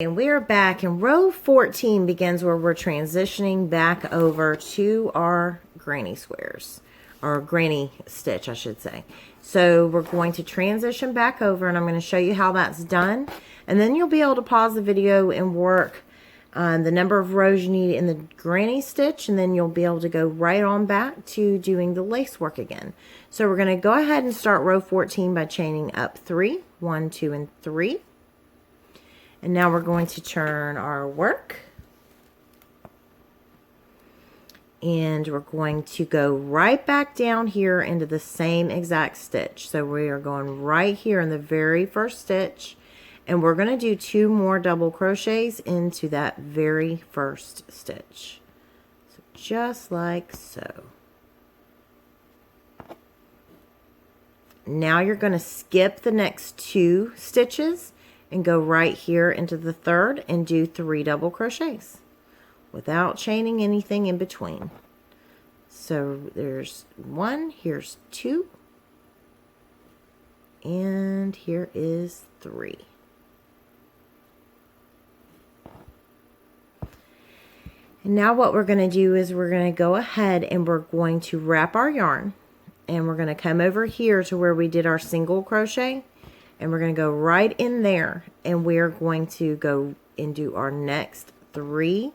And we're back, and row 14 begins where we're transitioning back over to our granny squares, or granny stitch, I should say. So we're going to transition back over, and I'm going to show you how that's done. And then you'll be able to pause the video and work the number of rows you need in the granny stitch, and then you'll be able to go right on back to doing the lace work again. So we're going to go ahead and start row 14 by chaining up 3, 1, 2, and 3. And now we're going to turn our work. And we're going to go right back down here into the same exact stitch. So we are going right here in the very first stitch. And we're going to do 2 more double crochets into that very first stitch. So just like so. Now you're going to skip the next 2 stitches and go right here into the third and do 3 double crochets without chaining anything in between. So there's 1, here's 2, and here is 3. And now what we're going to do is we're going to go ahead and we're going to wrap our yarn, and we're going to come over here to where we did our single crochet. And we're going to go right in there, and we're going to go and do our next 3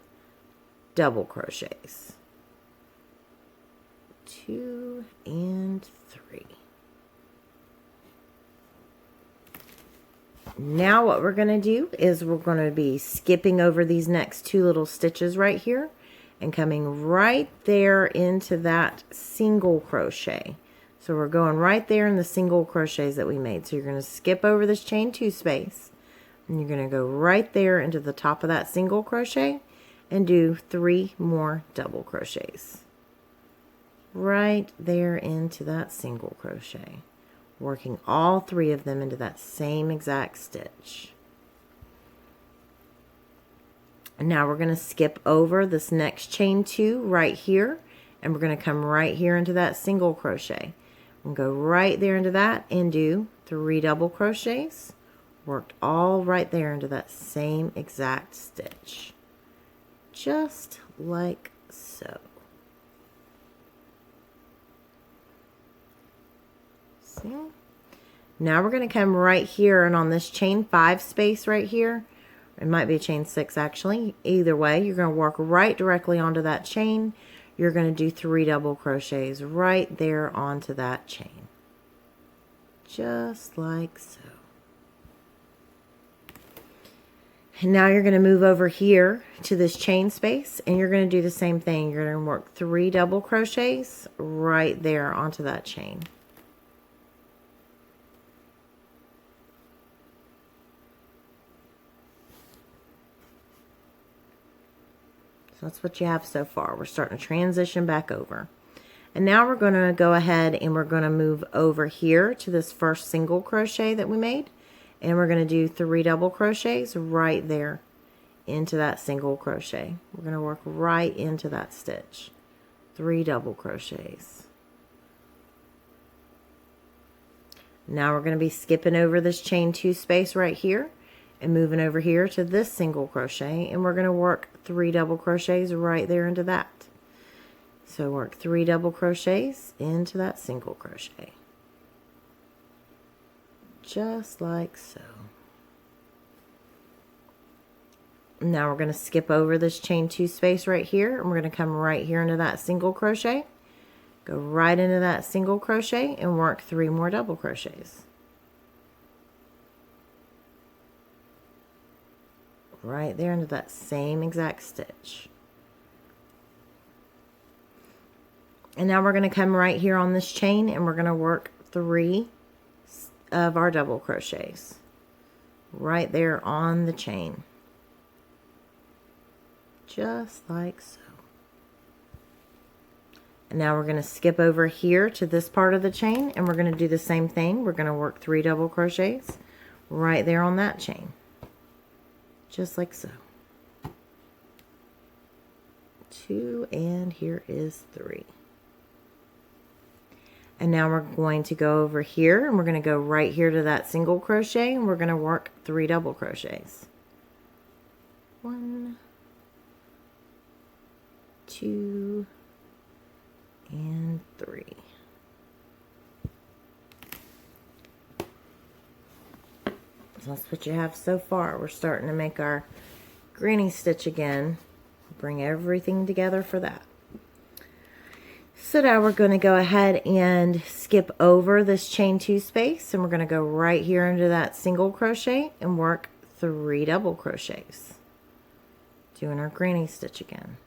double crochets. 2 and 3. Now what we're going to do is we're going to be skipping over these next 2 little stitches right here and coming right there into that single crochet. So we're going right there in the single crochets that we made. So you're going to skip over this chain 2 space, and you're going to go right there into the top of that single crochet and do 3 more double crochets. Right there into that single crochet, working all 3 of them into that same exact stitch. And now we're going to skip over this next chain 2 right here, and we're going to come right here into that single crochet. And go right there into that and do 3 double crochets, worked all right there into that same exact stitch, just like so. See? Now we're going to come right here, and on this chain 5 space right here, it might be a chain 6 actually, either way, you're going to work right directly onto that chain. You're going to do 3 double crochets right there onto that chain. Just like so. And now you're going to move over here to this chain space, and you're going to do the same thing. You're going to work 3 double crochets right there onto that chain. That's what you have so far. We're starting to transition back over. And now we're going to go ahead and we're going to move over here to this first single crochet that we made. And we're going to do 3 double crochets right there into that single crochet. We're going to work right into that stitch. 3 double crochets. Now we're going to be skipping over this chain 2 space right here and moving over here to this single crochet, and we're going to work 3 double crochets right there into that. So work 3 double crochets into that single crochet. Just like so. Now we're going to skip over this chain 2 space right here, and we're going to come right here into that single crochet. Go right into that single crochet and work 3 more double crochets. Right there into that same exact stitch. And now we're going to come right here on this chain, and we're going to work 3 of our double crochets right there on the chain, just like so. And now we're going to skip over here to this part of the chain, and we're going to do the same thing. We're going to work 3 double crochets right there on that chain, just like so. 2, and here is 3. And now we're going to go over here, and we're going to go right here to that single crochet, and we're going to work 3 double crochets 1, 2, and 3. So that's what you have so far. We're starting to make our granny stitch again. Bring everything together for that. So now we're going to go ahead and skip over this chain 2 space, and we're going to go right here into that single crochet and work 3 double crochets. Doing our granny stitch again.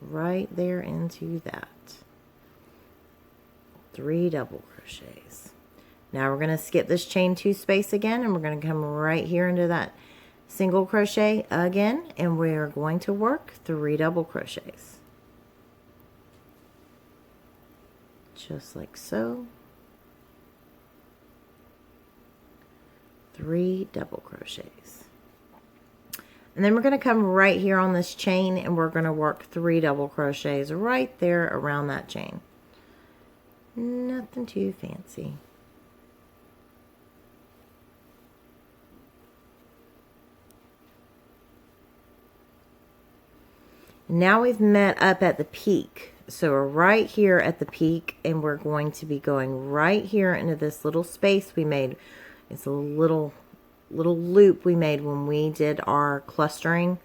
Right there into that. 3 double crochets. Now we're going to skip this chain 2 space again, and we're going to come right here into that single crochet again, and we're going to work 3 double crochets. Just like so. 3 double crochets. And then we're going to come right here on this chain, and we're going to work 3 double crochets right there around that chain. Nothing too fancy. Now we've met up at the peak. So we're right here at the peak, and we're going to be going right here into this little space we made. It's a little loop we made when we did our clustering.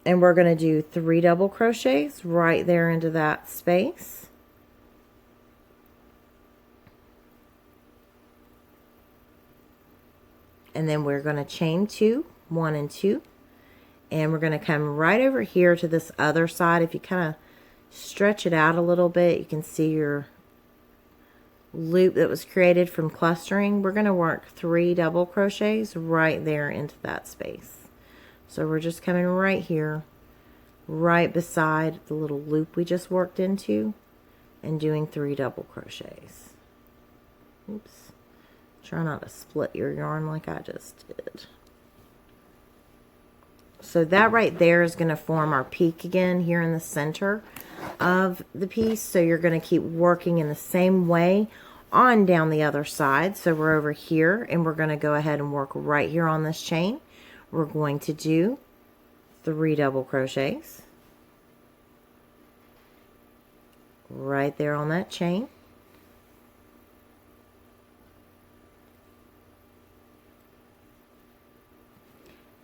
And we're going to do 3 double crochets right there into that space. And then we're going to chain 2, 1 and 2. And we're going to come right over here to this other side. If you kind of stretch it out a little bit, you can see your loop that was created from clustering. We're going to work 3 double crochets right there into that space. So we're just coming right here, right beside the little loop we just worked into, and doing 3 double crochets. Oops. Try not to split your yarn like I just did. So that right there is going to form our peak again here in the center of the piece. So you're going to keep working in the same way on down the other side. So we're over here, and we're going to go ahead and work right here on this chain. We're going to do 3 double crochets right there on that chain.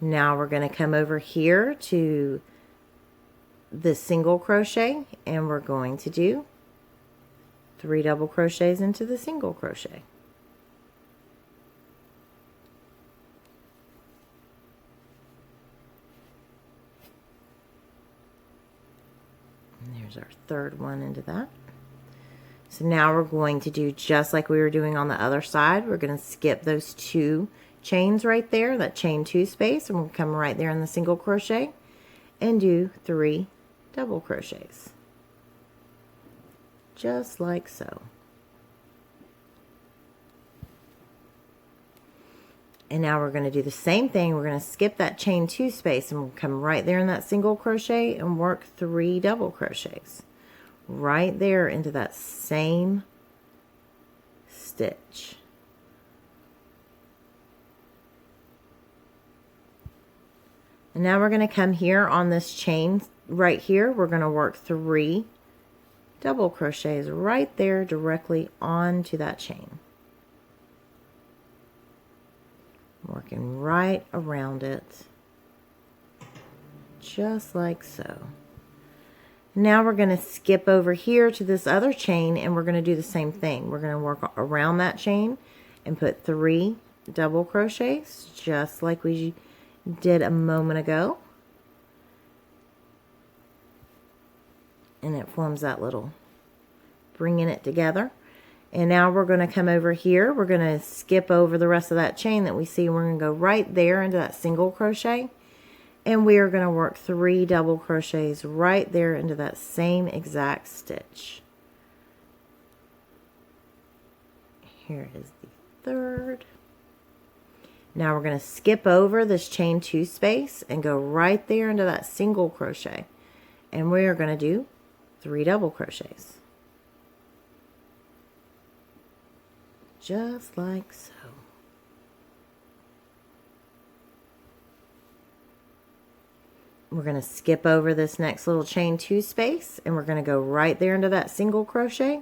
Now we're going to come over here to the single crochet, and we're going to do 3 double crochets into the single crochet. And there's our third one into that. So now we're going to do just like we were doing on the other side. We're going to skip those 2 chains right there, that chain 2 space, and we'll come right there in the single crochet and do 3 double crochets. Just like so. And now we're going to do the same thing. We're going to skip that chain 2 space, and we'll come right there in that single crochet and work 3 double crochets right there into that same stitch. And now we're going to come here on this chain right here. We're going to work 3 double crochets right there directly onto that chain. Working right around it. Just like so. Now we're going to skip over here to this other chain, and we're going to do the same thing. We're going to work around that chain and put 3 double crochets just like we did a moment ago, and it forms that little bringing it together. And now we're going to come over here. We're going to skip over the rest of that chain that we see. We're going to go right there into that single crochet, and we are going to work 3 double crochets right there into that same exact stitch. Here is the third. Now we're going to skip over this chain 2 space and go right there into that single crochet. And we are going to do 3 double crochets. Just like so. We're going to skip over this next little chain 2 space, and we're going to go right there into that single crochet,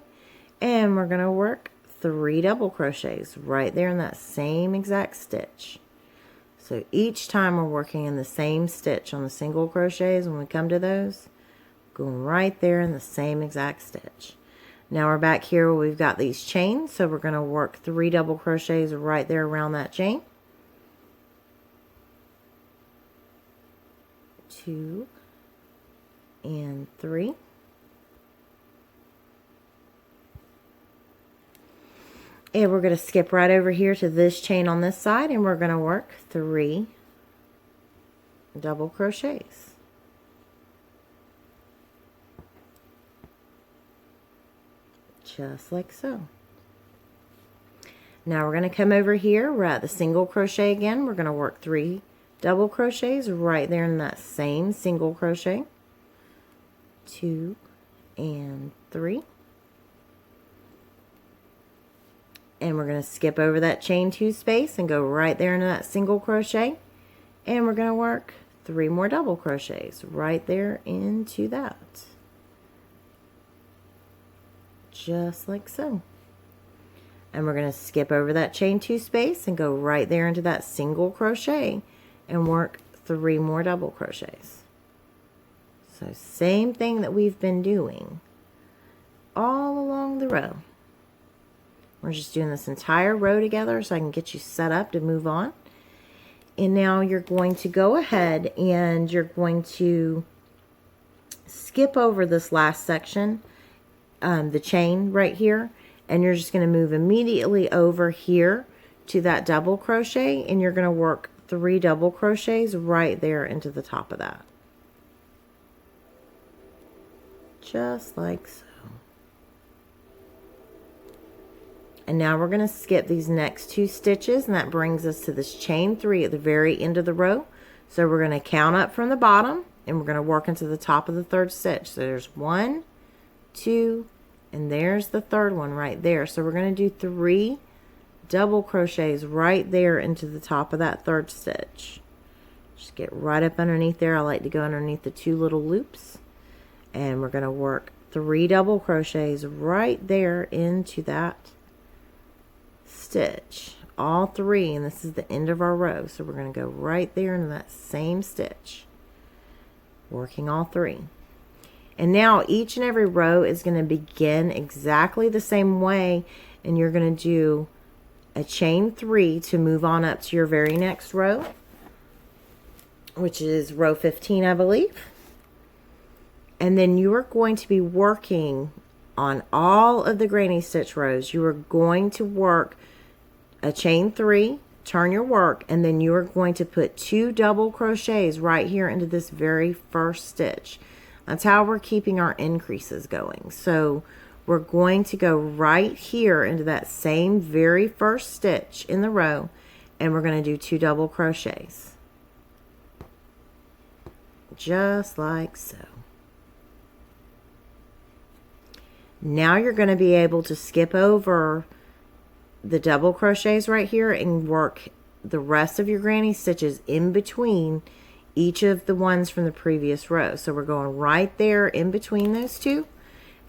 and we're going to work 3 double crochets right there in that same exact stitch. So each time we're working in the same stitch on the single crochets, when we come to those, going right there in the same exact stitch. Now we're back here where we've got these chains, so we're going to work 3 double crochets right there around that chain. 2 and 3. And we're going to skip right over here to this chain on this side, and we're going to work 3 double crochets. Just like so. Now we're going to come over here. We're at the single crochet again. We're going to work 3 double crochets right there in that same single crochet. 2 and 3. And we're going to skip over that chain 2 space and go right there into that single crochet, and we're going to work 3 more double crochets right there into that, just like so. And we're going to skip over that chain 2 space and go right there into that single crochet and work 3 more double crochets. So same thing that we've been doing all along the row. We're just doing this entire row together so I can get you set up to move on. And now you're going to go ahead and you're going to skip over this last section, the chain right here, and you're just going to move immediately over here to that double crochet, and you're going to work 3 double crochets right there into the top of that. Just like so. And now we're going to skip these next 2 stitches, and that brings us to this chain 3 at the very end of the row. So we're going to count up from the bottom, and we're going to work into the top of the 3rd stitch. So there's 1, 2, and there's the 3rd one right there. So we're going to do 3 double crochets right there into the top of that 3rd stitch. Just get right up underneath there. I like to go underneath the 2 little loops, and we're going to work 3 double crochets right there into that stitch, all 3, and this is the end of our row. So we're going to go right there into that same stitch, working all 3. And now each and every row is going to begin exactly the same way, and you're going to do a chain 3 to move on up to your very next row, which is row 15, I believe. And then you are going to be working on all of the granny stitch rows. You are going to work a chain 3, turn your work, and then you are going to put 2 double crochets right here into this very first stitch. That's how we're keeping our increases going. So we're going to go right here into that same very first stitch in the row, and we're going to do 2 double crochets. Just like so. Now you're going to be able to skip over the double crochets right here and work the rest of your granny stitches in between each of the ones from the previous row. So we're going right there in between those 2,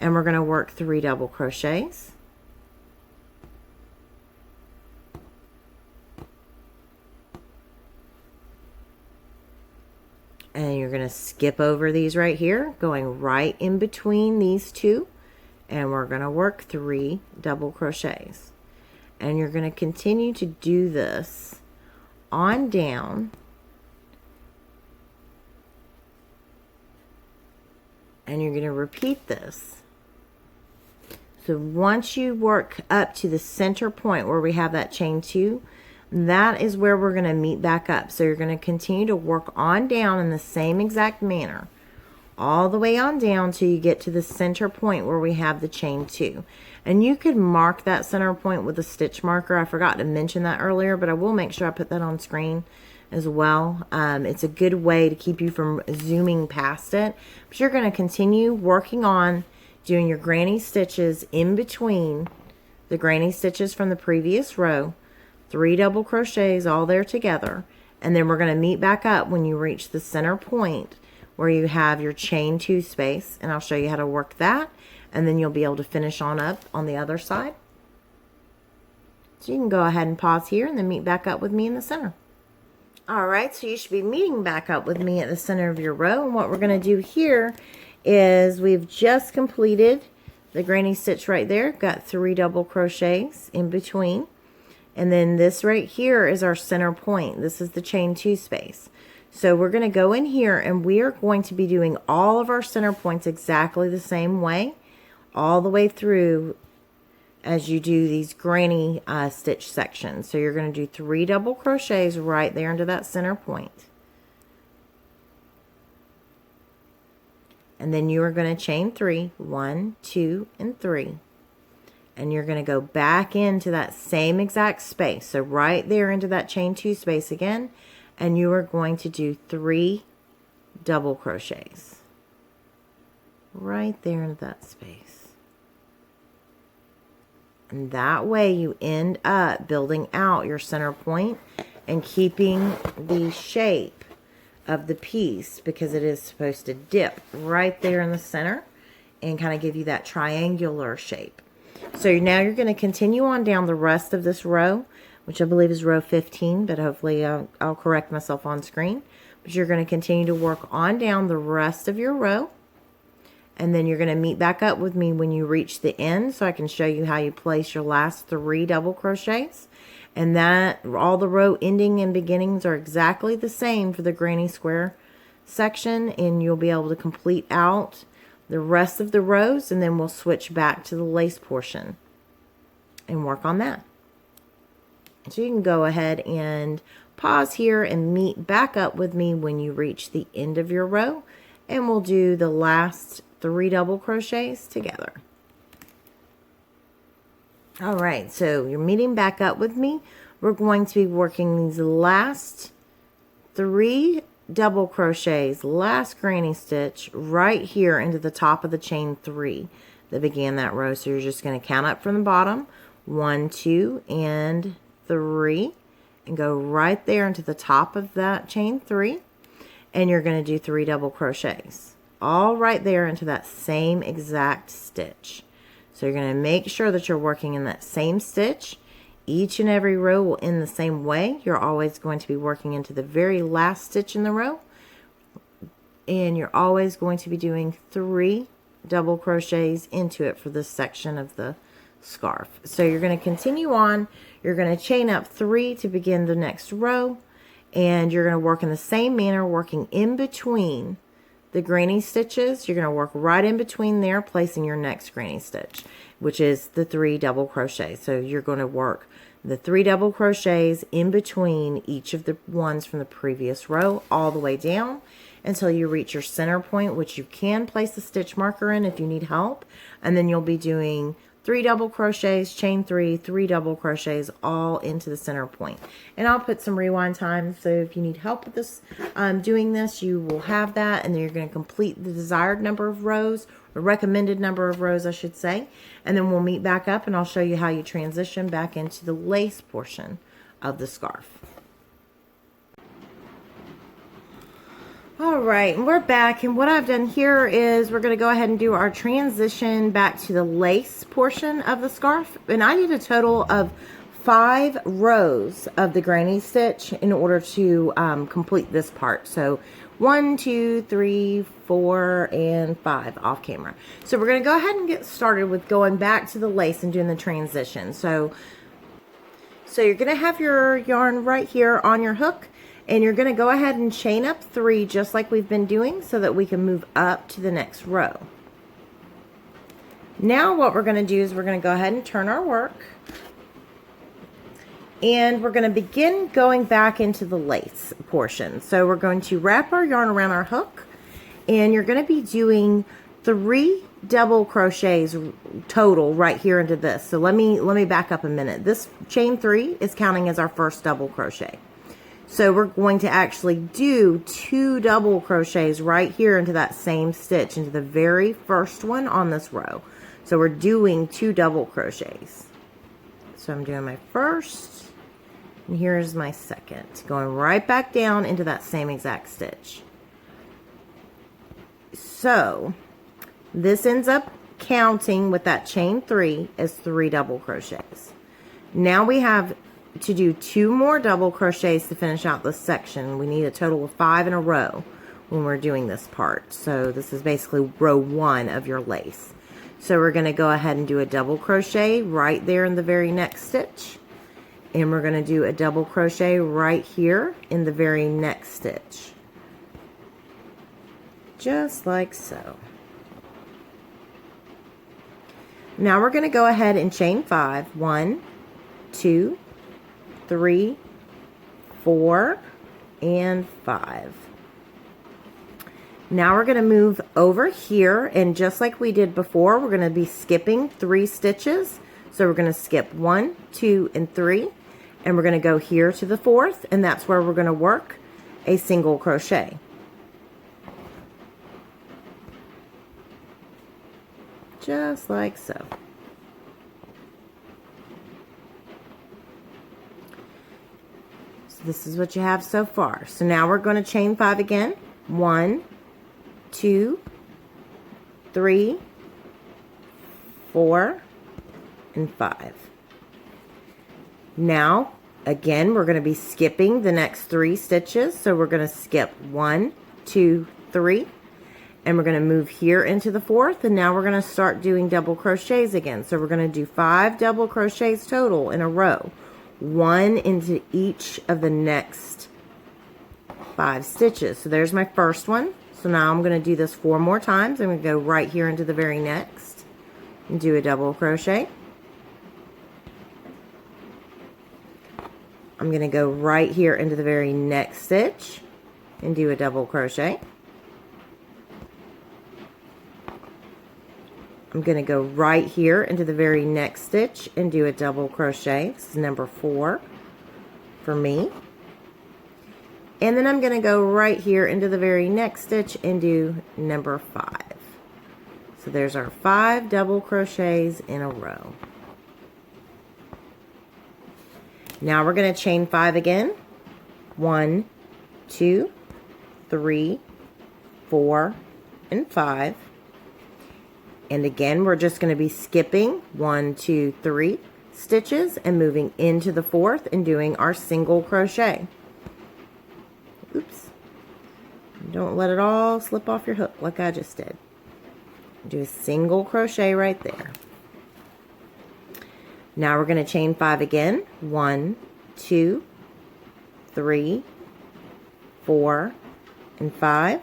and we're going to work 3 double crochets. And you're going to skip over these right here, going right in between these 2, and we're going to work 3 double crochets. And you're going to continue to do this on down, and you're going to repeat this. So once you work up to the center point where we have that chain 2, that is where we're going to meet back up. So you're going to continue to work on down in the same exact manner, all the way on down till you get to the center point where we have the chain 2. And you could mark that center point with a stitch marker. I forgot to mention that earlier, but I will make sure I put that on screen as well. It's a good way to keep you from zooming past it. But you're going to continue working on doing your granny stitches in between the granny stitches from the previous row, 3 double crochets all there together, and then we're going to meet back up when you reach the center point where you have your chain 2 space, and I'll show you how to work that, and then you'll be able to finish on up on the other side. So you can go ahead and pause here and then meet back up with me in the center. Alright, so you should be meeting back up with me at the center of your row, and what we're going to do here is we've just completed the granny stitch right there, got 3 double crochets in between, and then this right here is our center point. This is the chain 2 space. So we're going to go in here and we are going to be doing all of our center points exactly the same way, all the way through as you do these granny stitch sections. So you're going to do 3 double crochets right there into that center point. And then you are going to chain 3, 1, 2, and 3. And you're going to go back into that same exact space. So right there into that chain 2 space again. And you are going to do 3 double crochets. Right there into that space. And that way you end up building out your center point and keeping the shape of the piece, because it is supposed to dip right there in the center and kind of give you that triangular shape. So now you're going to continue on down the rest of this row, which I believe is row 15, but hopefully I'll correct myself on screen. But you're going to continue to work on down the rest of your row, and then you're going to meet back up with me when you reach the end so I can show you how you place your last 3 double crochets. And that all the row ending and beginnings are exactly the same for the granny square section, and you'll be able to complete out the rest of the rows, and then we'll switch back to the lace portion and work on that. So you can go ahead and pause here and meet back up with me when you reach the end of your row, and we'll do the last 3 double crochets together. Alright, so you're meeting back up with me. We're going to be working these last 3 double crochets, last granny stitch, right here into the top of the chain 3 that began that row. So you're just going to count up from the bottom, 1, 2, and 3, and go right there into the top of that chain 3, and you're going to do 3 double crochets, all right there into that same exact stitch. So you're going to make sure that you're working in that same stitch. Each and every row will end the same way. You're always going to be working into the very last stitch in the row. And you're always going to be doing 3 double crochets into it for this section of the scarf. So you're going to continue on. You're going to chain up 3 to begin the next row. And you're going to work in the same manner, working in between the granny stitches. You're going to work right in between there, placing your next granny stitch, which is the 3 double crochets. So you're going to work the 3 double crochets in between each of the ones from the previous row all the way down until you reach your center point, which you can place a stitch marker in if you need help. And then you'll be doing 3 double crochets, chain 3, 3 double crochets, all into the center point. And I'll put some rewind time, so if you need help with this, doing this, you will have that, and then you're going to complete the desired number of rows, or recommended number of rows, I should say. And then we'll meet back up, and I'll show you how you transition back into the lace portion of the scarf. Alright, and we're back, and what I've done here is we're going to go ahead and do our transition back to the lace portion of the scarf. And I did a total of 5 rows of the granny stitch in order to complete this part. So 1, 2, 3, 4, and 5 off camera. So we're going to go ahead and get started with going back to the lace and doing the transition. So you're going to have your yarn right here on your hook. And you're going to go ahead and chain up 3 just like we've been doing so that we can move up to the next row. Now what we're going to do is we're going to go ahead and turn our work. And we're going to begin going back into the lace portion. So we're going to wrap our yarn around our hook. And you're going to be doing 3 double crochets total right here into this. So let me back up a minute. This chain 3 is counting as our first double crochet. So we're going to actually do 2 double crochets right here into that same stitch, into the very first one on this row. So we're doing 2 double crochets. So I'm doing my first, and here's my second, going right back down into that same exact stitch. So this ends up counting with that chain 3 as 3 double crochets. Now we have to do 2 more double crochets to finish out this section. We need a total of 5 in a row when we're doing this part. So this is basically row 1 of your lace. So we're going to go ahead and do a double crochet right there in the very next stitch. And we're going to do a double crochet right here in the very next stitch. Just like so. Now we're going to go ahead and chain 5. 1, 2, 3, 4, and 5. Now we're going to move over here, and just like we did before, we're going to be skipping 3 stitches. So we're going to skip 1, 2, and 3, and we're going to go here to the 4th, and that's where we're going to work a single crochet. Just like so. So this is what you have so far. So now we're going to chain 5 again. 1, 2, 3, 4, and 5. Now, again, we're going to be skipping the next 3 stitches. So we're going to skip 1, 2, 3, and we're going to move here into the 4th, and now we're going to start doing double crochets again. So we're going to do 5 double crochets total in a row, 1 into each of the next 5 stitches. So there's my first one. So now I'm going to do this 4 more times. I'm going to go right here into the very next and do a double crochet. I'm going to go right here into the very next stitch and do a double crochet. I'm going to go right here into the very next stitch and do a double crochet. This is number 4 for me. And then I'm going to go right here into the very next stitch and do number 5. So there's our 5 double crochets in a row. Now we're going to chain 5 again. 1, 2, 3, 4, and 5. And again, we're just going to be skipping 1, 2, 3 stitches and moving into the 4th and doing our single crochet. Oops. Don't let it all slip off your hook like I just did. Do a single crochet right there. Now we're going to chain 5 again. 1, 2, 3, 4, and 5.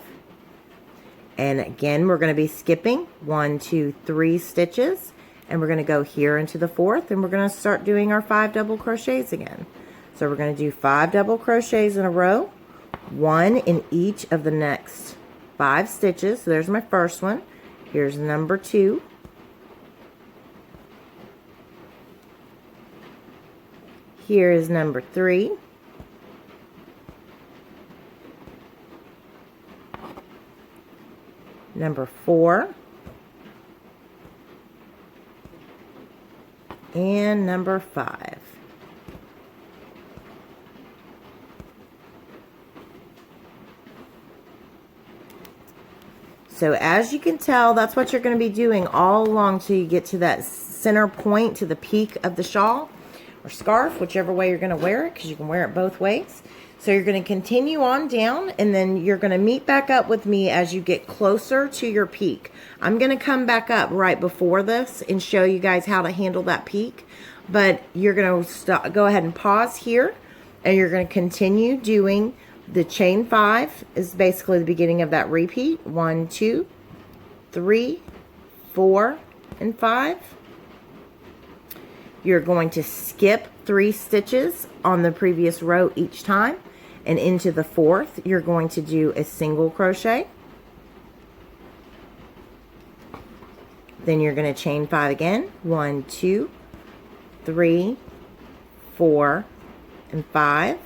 And again, we're going to be skipping 1, 2, 3 stitches. And we're going to go here into the 4th, and we're going to start doing our 5 double crochets again. So we're going to do 5 double crochets in a row, 1 in each of the next 5 stitches. So there's my first one. Here's number 2. Here is number 3. Number 4. And number 5. So as you can tell, that's what you're going to be doing all along till you get to that center point, to the peak of the shawl or scarf, whichever way you're going to wear it, because you can wear it both ways. So you're going to continue on down, and then you're going to meet back up with me as you get closer to your peak. I'm going to come back up right before this and show you guys how to handle that peak, but you're going to go ahead and pause here, and you're going to continue doing the chain 5 is basically the beginning of that repeat. 1, 2, 3, 4, and 5. You're going to skip 3 stitches on the previous row each time, and into the 4th you're going to do a single crochet. Then you're going to chain 5 again. 1, 2, 3, 4, and 5.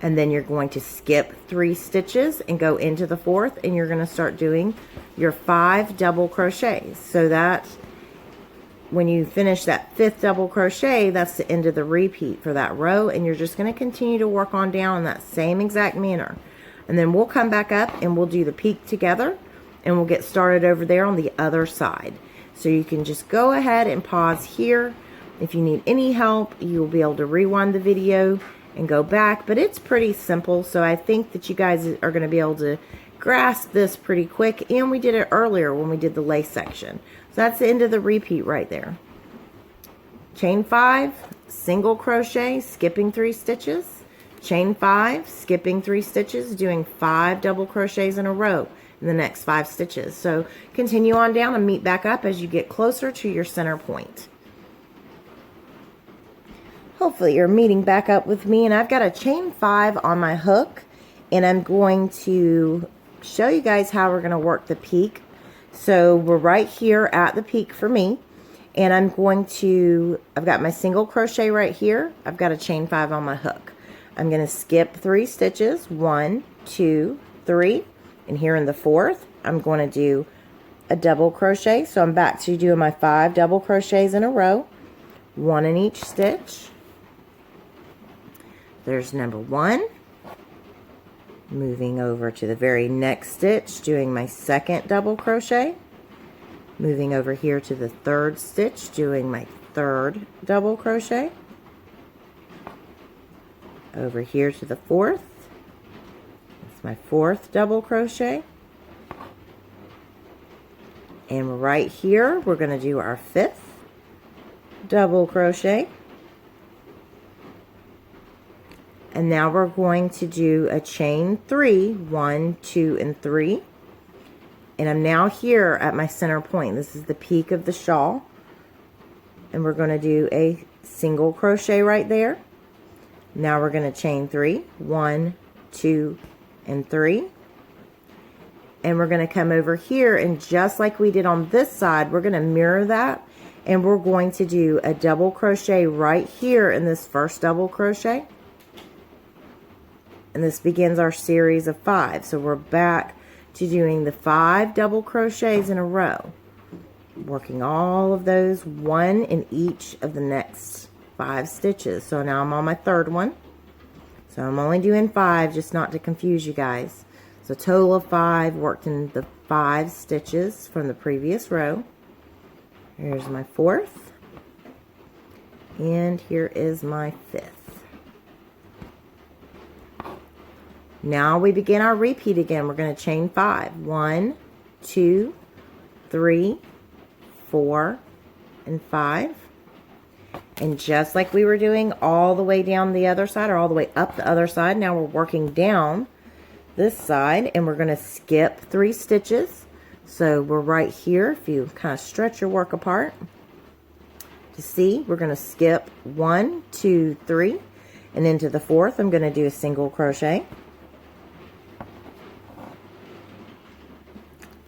And then you're going to skip 3 stitches and go into the 4th, and you're going to start doing your 5 double crochets. So that when you finish that 5th double crochet, that's the end of the repeat for that row, and you're just going to continue to work on down in that same exact manner. And then we'll come back up and we'll do the peak together, and we'll get started over there on the other side. So you can just go ahead and pause here. If you need any help, you'll be able to rewind the video and go back, but it's pretty simple, so I think that you guys are going to be able to grasp this pretty quick, and we did it earlier when we did the lace section. So that's the end of the repeat right there. Chain 5, single crochet, skipping 3 stitches, chain 5, skipping 3 stitches, doing 5 double crochets in a row in the next 5 stitches. So continue on down and meet back up as you get closer to your center point. Hopefully you're meeting back up with me, and I've got a chain 5 on my hook, and I'm going to show you guys how we're going to work the peak. So we're right here at the peak for me, and I've got my single crochet right here. I've got a chain 5 on my hook. I'm going to skip 3 stitches, 1, 2, 3, and here in the 4th, I'm going to do a double crochet. So I'm back to doing my 5 double crochets in a row, 1 in each stitch. There's number 1. Moving over to the very next stitch, doing my 2nd double crochet. Moving over here to the 3rd stitch, doing my 3rd double crochet. Over here to the 4th. It's my 4th double crochet. And right here, we're going to do our 5th double crochet. And now we're going to do a chain 3, 1, 2, and 3. And I'm now here at my center point. This is the peak of the shawl. And we're going to do a single crochet right there. Now we're going to chain 3, 1, 2, and 3. And we're going to come over here, and just like we did on this side, we're going to mirror that. And we're going to do a double crochet right here in this first double crochet. And this begins our series of 5. So we're back to doing the 5 double crochets in a row, working all of those, 1 in each of the next 5 stitches. So now I'm on my 3rd one. So I'm only doing 5 just not to confuse you guys. So a total of 5 worked in the 5 stitches from the previous row. Here's my 4th, and here is my 5th. Now we begin our repeat again. We're going to chain 5. 1, 2, 3, 4, and 5. And just like we were doing all the way down the other side, or all the way up the other side, now we're working down this side, and we're going to skip 3 stitches. So we're right here. If you kind of stretch your work apart to see, we're going to skip 1, 2, 3, and into the 4th, I'm going to do a single crochet.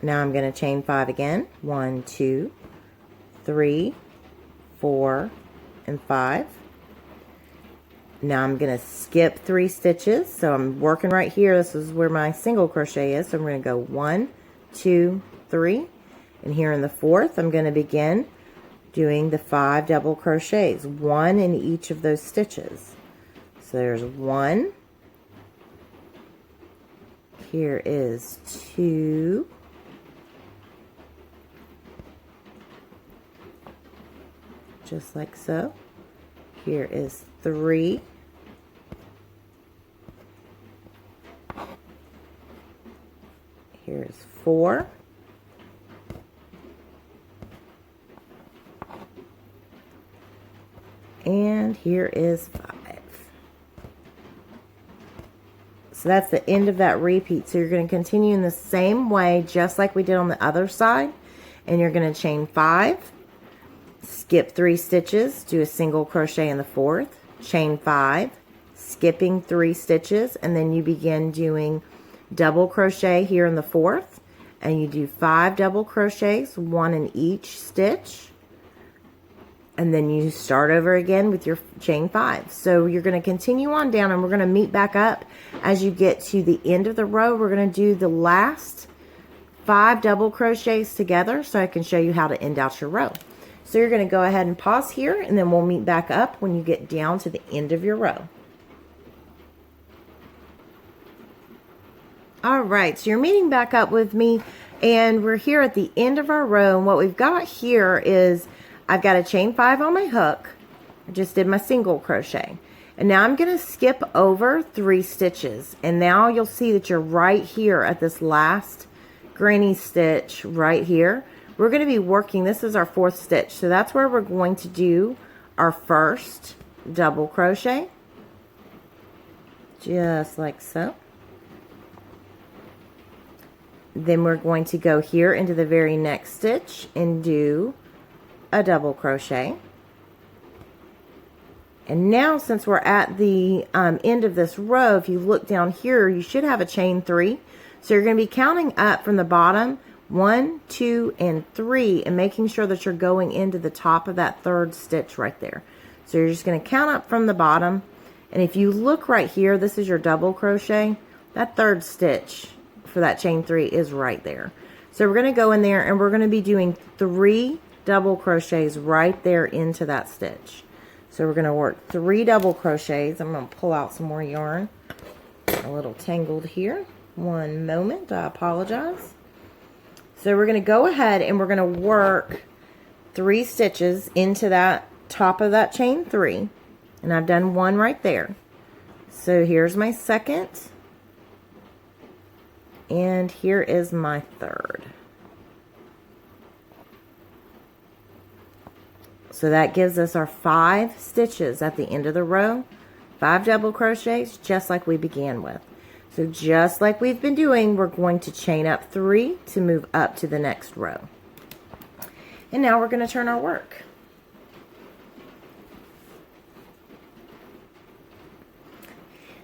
Now I'm going to chain 5 again. 1, 2, 3, 4, and 5. Now I'm going to skip 3 stitches. So I'm working right here. This is where my single crochet is. So I'm going to go 1, 2, 3. And here in the 4th, I'm going to begin doing the 5 double crochets, 1 in each of those stitches. So there's 1. Here is 2. Just like so. Here is 3. Here is 4. And here is 5. So that's the end of that repeat. So you're going to continue in the same way, just like we did on the other side. And you're going to chain 5. Skip 3 stitches, do a single crochet in the 4th, chain 5, skipping 3 stitches, and then you begin doing double crochet here in the 4th, and you do 5 double crochets, 1 in each stitch, and then you start over again with your chain 5. So you're going to continue on down, and we're going to meet back up as you get to the end of the row. We're going to do the last 5 double crochets together so I can show you how to end out your row. So you're going to go ahead and pause here, and then we'll meet back up when you get down to the end of your row. All right, so you're meeting back up with me And we're here at the end of our row, and what we've got here is I've got a chain 5 on my hook. I just did my single crochet, and now I'm going to skip over 3 stitches, and now you'll see that you're right here at this last granny stitch right here. We're going to be working, this is our 4th stitch, so that's where we're going to do our first double crochet, just like so. Then we're going to go here into the very next stitch and do a double crochet. And now, since we're at the end of this row, if you look down here, you should have a chain 3. So you're going to be counting up from the bottom, 1, 2, and 3, and making sure that you're going into the top of that 3rd stitch right there. So you're just going to count up from the bottom, and if you look right here, this is your double crochet. That 3rd stitch for that chain 3 is right there. So we're going to go in there, and we're going to be doing 3 double crochets right there into that stitch. So we're going to work 3 double crochets. I'm going to pull out some more yarn. A little tangled here. One moment, I apologize. So we're going to go ahead and we're going to work 3 stitches into that top of that chain 3. And I've done 1 right there. So here's my 2nd. And here is my 3rd. So that gives us our 5 stitches at the end of the row. 5 double crochets, just like we began with. So just like we've been doing, we're going to chain up 3 to move up to the next row. And now we're going to turn our work.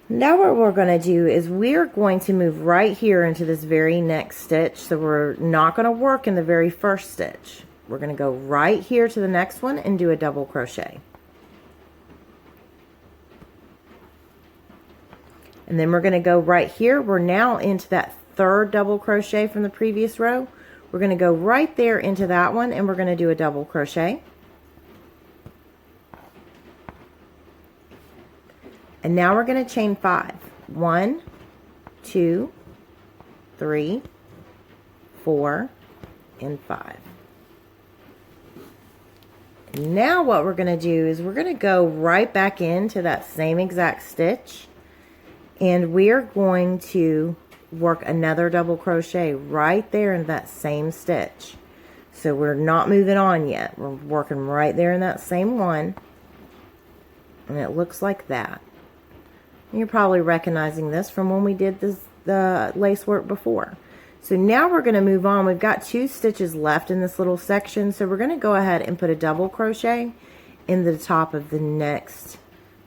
Now what we're going to do is we're going to move right here into this very next stitch. So we're not going to work in the very first stitch. We're going to go right here to the next one and do a double crochet. And then we're going to go right here. We're now into that 3rd double crochet from the previous row. We're going to go right there into that one, and we're going to do a double crochet. And now we're going to chain 5. 1, 2, 3, 4, and 5. Now what we're going to do is we're going to go right back into that same exact stitch, and we're going to work another double crochet right there in that same stitch. So we're not moving on yet. We're working right there in that same one, and it looks like that. You're probably recognizing this from when we did the lace work before. So now we're going to move on. We've got 2 stitches left in this little section, so we're going to go ahead and put a double crochet in the top of the next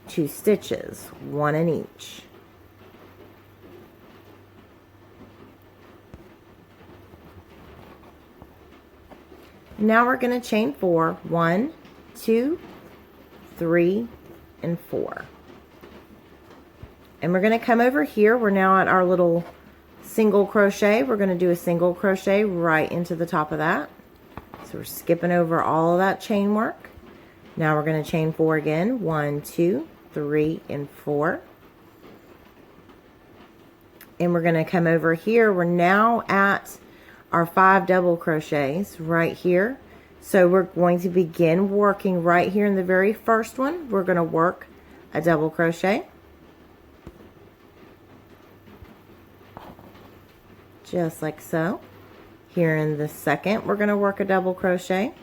2 stitches, 1 in each. Now we're going to chain 4, 1, 2, 3, and 4. And we're going to come over here. We're now at our little single crochet. We're going to do a single crochet right into the top of that. So we're skipping over all of that chain work. Now we're going to chain 4 again. 1, 2, 3, and 4. And we're going to come over here. We're now at our 5 double crochets right here. So we're going to begin working right here in the very first one. We're going to work a double crochet. Just like so. Here in the second, we're going to work a double crochet.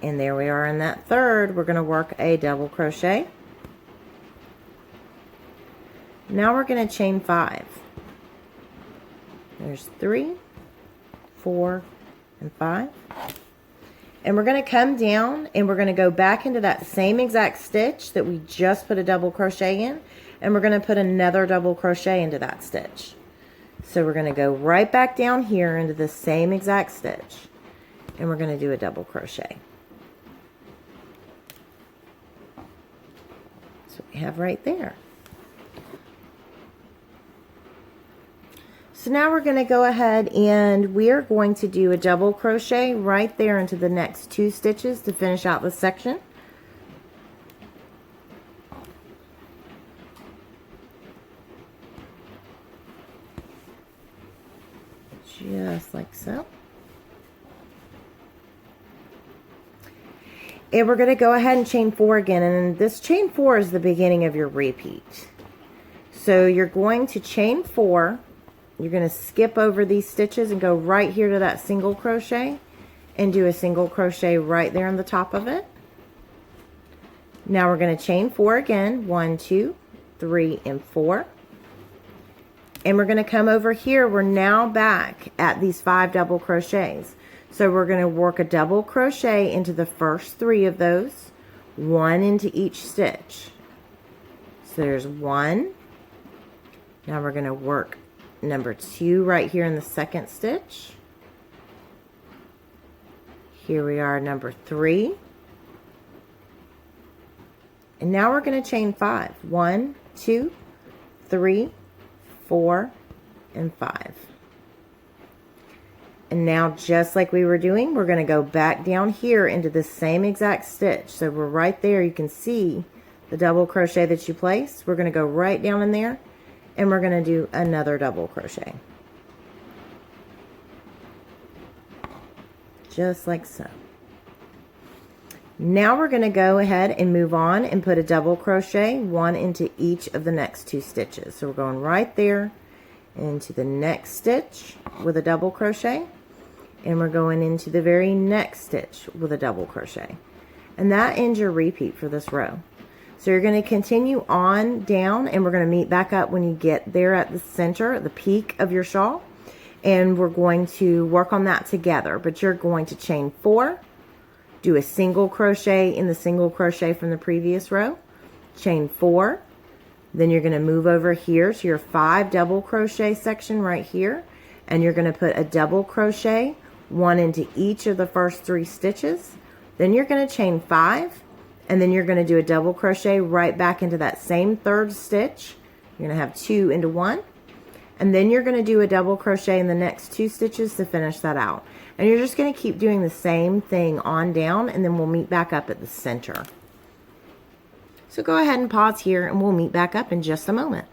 And there we are in that third, we're going to work a double crochet. Now we're going to chain 5. There's 3, 4, and 5. And we're going to come down and we're going to go back into that same exact stitch that we just put a double crochet in. And we're going to put another double crochet into that stitch. So we're going to go right back down here into the same exact stitch. And we're going to do a double crochet. So we have right there. So now we're going to go ahead and we're going to do a double crochet right there into the next 2 stitches to finish out this section. just like so. And we're going to go ahead and chain 4 again, and this chain 4 is the beginning of your repeat. So you're going to chain 4, you're going to skip over these stitches and go right here to that single crochet and do a single crochet right there on the top of it. Now we're going to chain 4 again, 1, 2, 3, and 4. And we're going to come over here. We're now back at these 5 double crochets. So we're going to work a double crochet into the first 3 of those, 1 into each stitch. So there's 1. Now we're going to work number 2 right here in the second stitch. Here we are, number 3. And now we're going to chain 5. 1, 2, 3, 4, and 5. And now, just like we were doing, we're going to go back down here into the same exact stitch. So we're right there. You can see the double crochet that you placed. We're going to go right down in there, and we're going to do another double crochet. Just like so. Now we're going to go ahead and move on and put a double crochet, 1 into each of the next 2 stitches. So we're going right there into the next stitch with a double crochet, and we're going into the very next stitch with a double crochet. And that ends your repeat for this row. So you're going to continue on down, and we're going to meet back up when you get there at the center, at the peak of your shawl, and we're going to work on that together. But you're going to chain 4, do a single crochet in the single crochet from the previous row, chain 4, then you're going to move over here to your 5 double crochet section right here, and you're going to put a double crochet, 1 into each of the first 3 stitches. Then you're going to chain 5, and then you're going to do a double crochet right back into that same 3rd stitch. You're going to have 2 into 1, and then you're going to do a double crochet in the next 2 stitches to finish that out. And you're just going to keep doing the same thing on down, and then we'll meet back up at the center. So go ahead and pause here, and we'll meet back up in just a moment.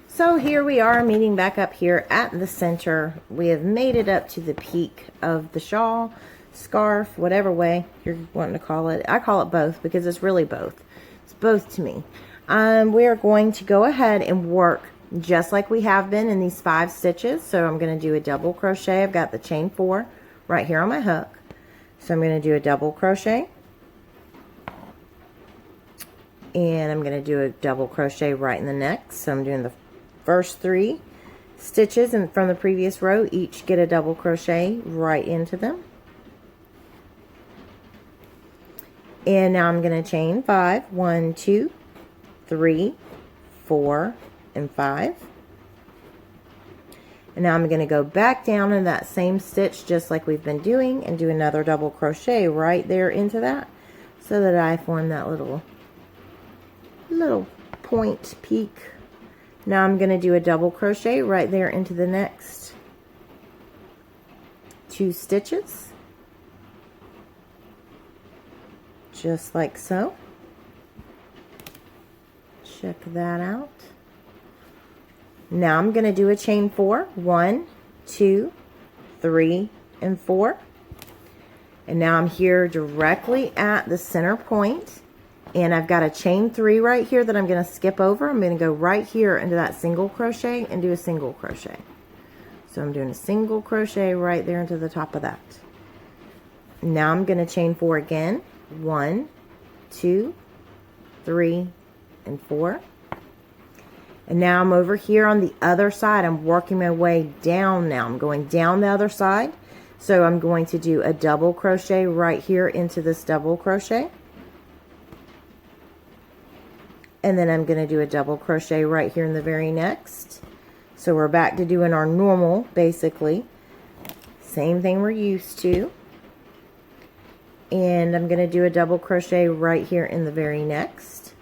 So here we are meeting back up here at the center. We have made it up to the peak of the shawl, scarf, whatever way you're wanting to call it. I call it both because it's really both. It's both to me. We are going to go ahead and work just like we have been in these 5 stitches. So I'm going to do a double crochet. I've got the chain 4 right here on my hook. So I'm going to do a double crochet. And I'm going to do a double crochet right in the next. So I'm doing the first 3 stitches and from the previous row, each get a double crochet right into them. And now I'm going to chain 5. 1, 2, 3, 4, and 5. And now I'm going to go back down in that same stitch just like we've been doing and do another double crochet right there into that, so that I form that little point peak. Now I'm going to do a double crochet right there into the next 2 stitches, just like so. Check that out. Now I'm going to do a chain 4. 1, 2, 3, and 4. And now I'm here directly at the center point. And I've got a chain 3 right here that I'm going to skip over. I'm going to go right here into that single crochet and do a single crochet. So I'm doing a single crochet right there into the top of that. Now I'm going to chain 4 again. 1, 2, 3, and 4. And now I'm over here on the other side. I'm working my way down now. I'm going down the other side. So I'm going to do a double crochet right here into this double crochet. And then I'm going to do a double crochet right here in the very next. So we're back to doing our normal, basically. Same thing we're used to. And I'm going to do a double crochet right here in the very next.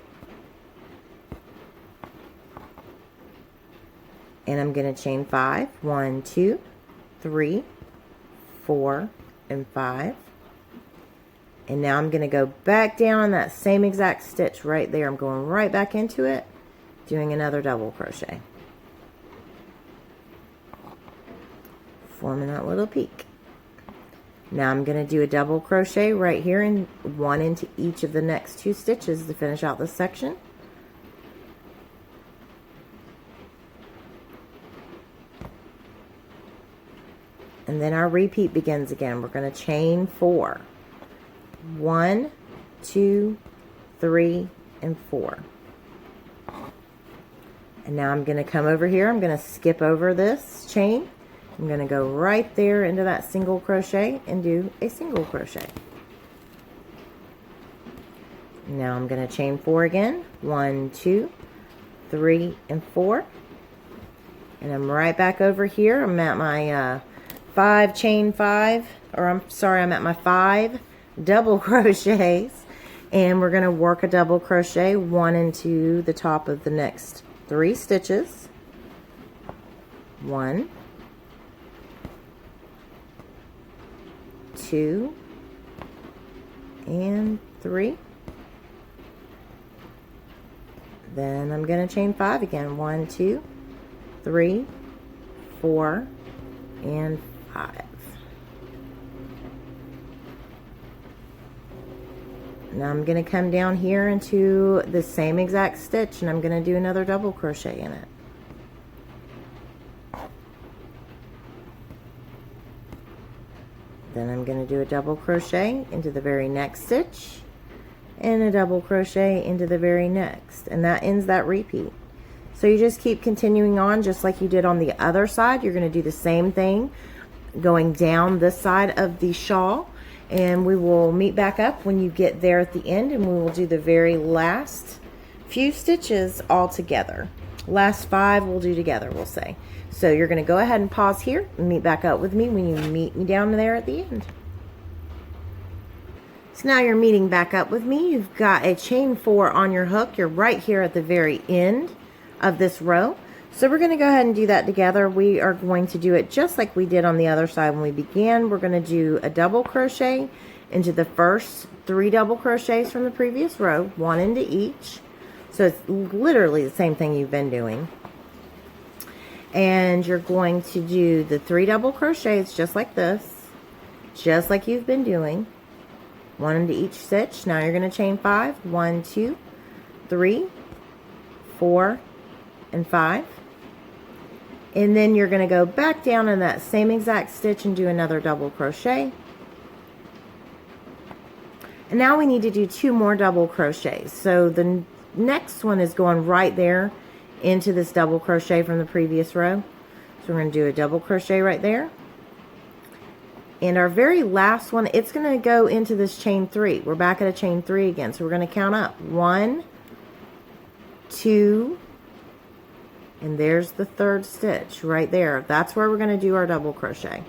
And I'm going to chain 5. 1, 2, 3, 4, and 5. And now I'm going to go back down on that same exact stitch right there. I'm going right back into it, doing another double crochet. forming that little peak. Now I'm going to do a double crochet right here and one into each of the next 2 stitches to finish out this section. And then our repeat begins again. We're going to chain 4. 1, 2, 3, and 4. And now I'm going to come over here. I'm going to skip over this chain. I'm going to go right there into that single crochet and do a single crochet. Now I'm going to chain 4 again. 1, 2, 3, and 4. And I'm right back over here. I'm at my 5 chain 5, or I'm at my 5 double crochets, and we're going to work a double crochet 1 into the top of the next 3 stitches. 1, 2, and 3. Then I'm going to chain 5 again. 1, 2, 3, 4, and 5. Now I'm going to come down here into the same exact stitch, and I'm going to do another double crochet in it. Then I'm going to do a double crochet into the very next stitch and a double crochet into the very next, and that ends that repeat. So you just keep continuing on just like you did on the other side. You're going to do the same thing going down this side of the shawl, and we will meet back up when you get there at the end, and we will do the very last few stitches all together. Last 5 we'll do together, we'll say. So you're going to go ahead and pause here and meet back up with me when you meet me down there at the end. So now you're meeting back up with me. You've got a chain 4 on your hook. You're right here at the very end of this row. So we're going to go ahead and do that together. We are going to do it just like we did on the other side when we began. We're going to do a double crochet into the first 3 double crochets from the previous row, 1 into each. So it's literally the same thing you've been doing. And you're going to do the 3 double crochets just like this, just like you've been doing. 1 into each stitch. Now you're going to chain 5. 1, 2, 3, 4, and 5. And then you're going to go back down in that same exact stitch and do another double crochet. And now we need to do 2 more double crochets. So the next one is going right there into this double crochet from the previous row. So we're going to do a double crochet right there. And our very last one, it's going to go into this chain 3. We're back at a chain 3 again. So we're going to count up. 1, 2, and there's the 3rd stitch right there. That's where we're going to do our double crochet.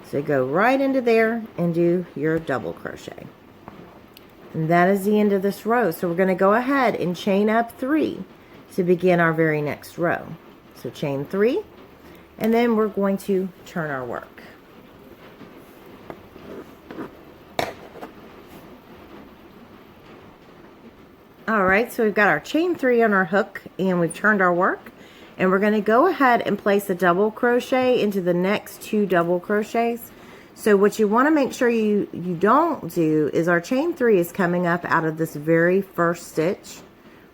So go right into there and do your double crochet. And that is the end of this row. So we're going to go ahead and chain up 3 to begin our very next row. So chain 3, and then we're going to turn our work. Alright, so we've got our chain 3 on our hook, and we've turned our work, and we're going to go ahead and place a double crochet into the next 2 double crochets. So what you want to make sure you don't do is our chain 3 is coming up out of this very first stitch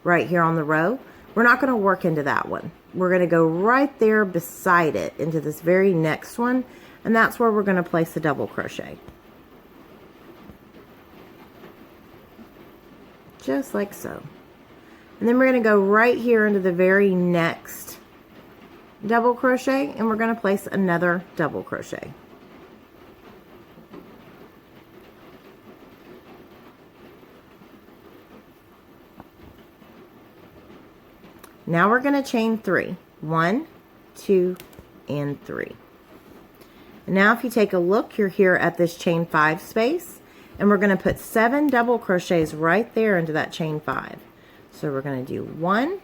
right here on the row. We're not going to work into that one. We're going to go right there beside it into this very next one, and that's where we're going to place the double crochet. Just like so. And then we're going to go right here into the very next double crochet, and we're going to place another double crochet. Now we're going to chain 3. 1, 2, and 3. And now if you take a look, you're here at this chain 5 space, and we're going to put 7 double crochets right there into that chain 5. So we're going to do 1,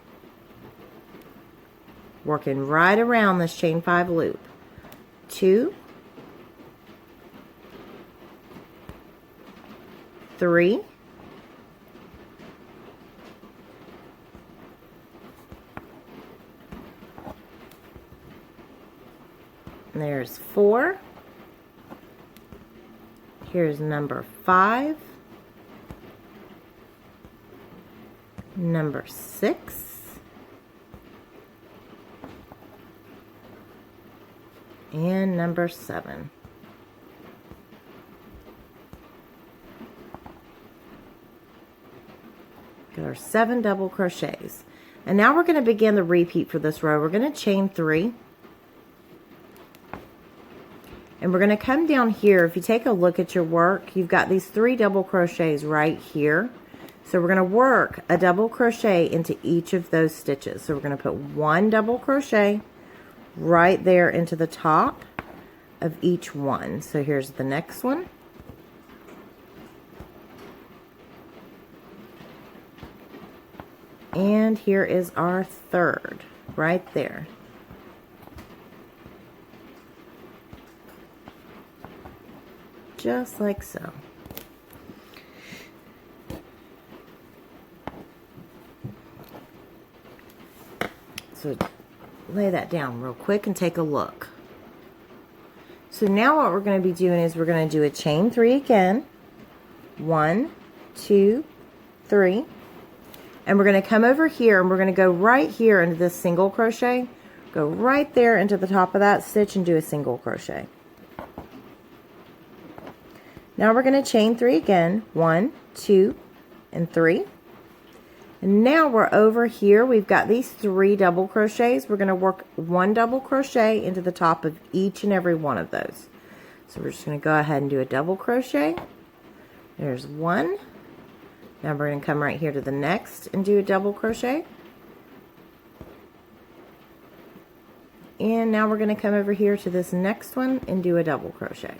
working right around this chain 5 loop, 2, 3, And there's 4. Here's number 5. Number 6. And number 7. Got our 7 double crochets. And now we're going to begin the repeat for this row. We're going to chain 3. And we're going to come down here. If you take a look at your work, you've got these 3 double crochets right here. So we're going to work a double crochet into each of those stitches. So we're going to put 1 double crochet right there into the top of each one. So here's the next one. And here is our 3rd right there. Just like so. So lay that down real quick and take a look. So now what we're going to be doing is we're going to do a chain 3 again. 1, 2, 3. And we're going to come over here and we're going to go right here into this single crochet. Go right there into the top of that stitch and do a single crochet. Now we're going to chain 3 again. 1, 2, and 3. And now we're over here. We've got these 3 double crochets. We're going to work 1 double crochet into the top of each and every one of those. So we're just going to go ahead and do a double crochet. There's 1. Now we're going to come right here to the next and do a double crochet. And now we're going to come over here to this next one and do a double crochet.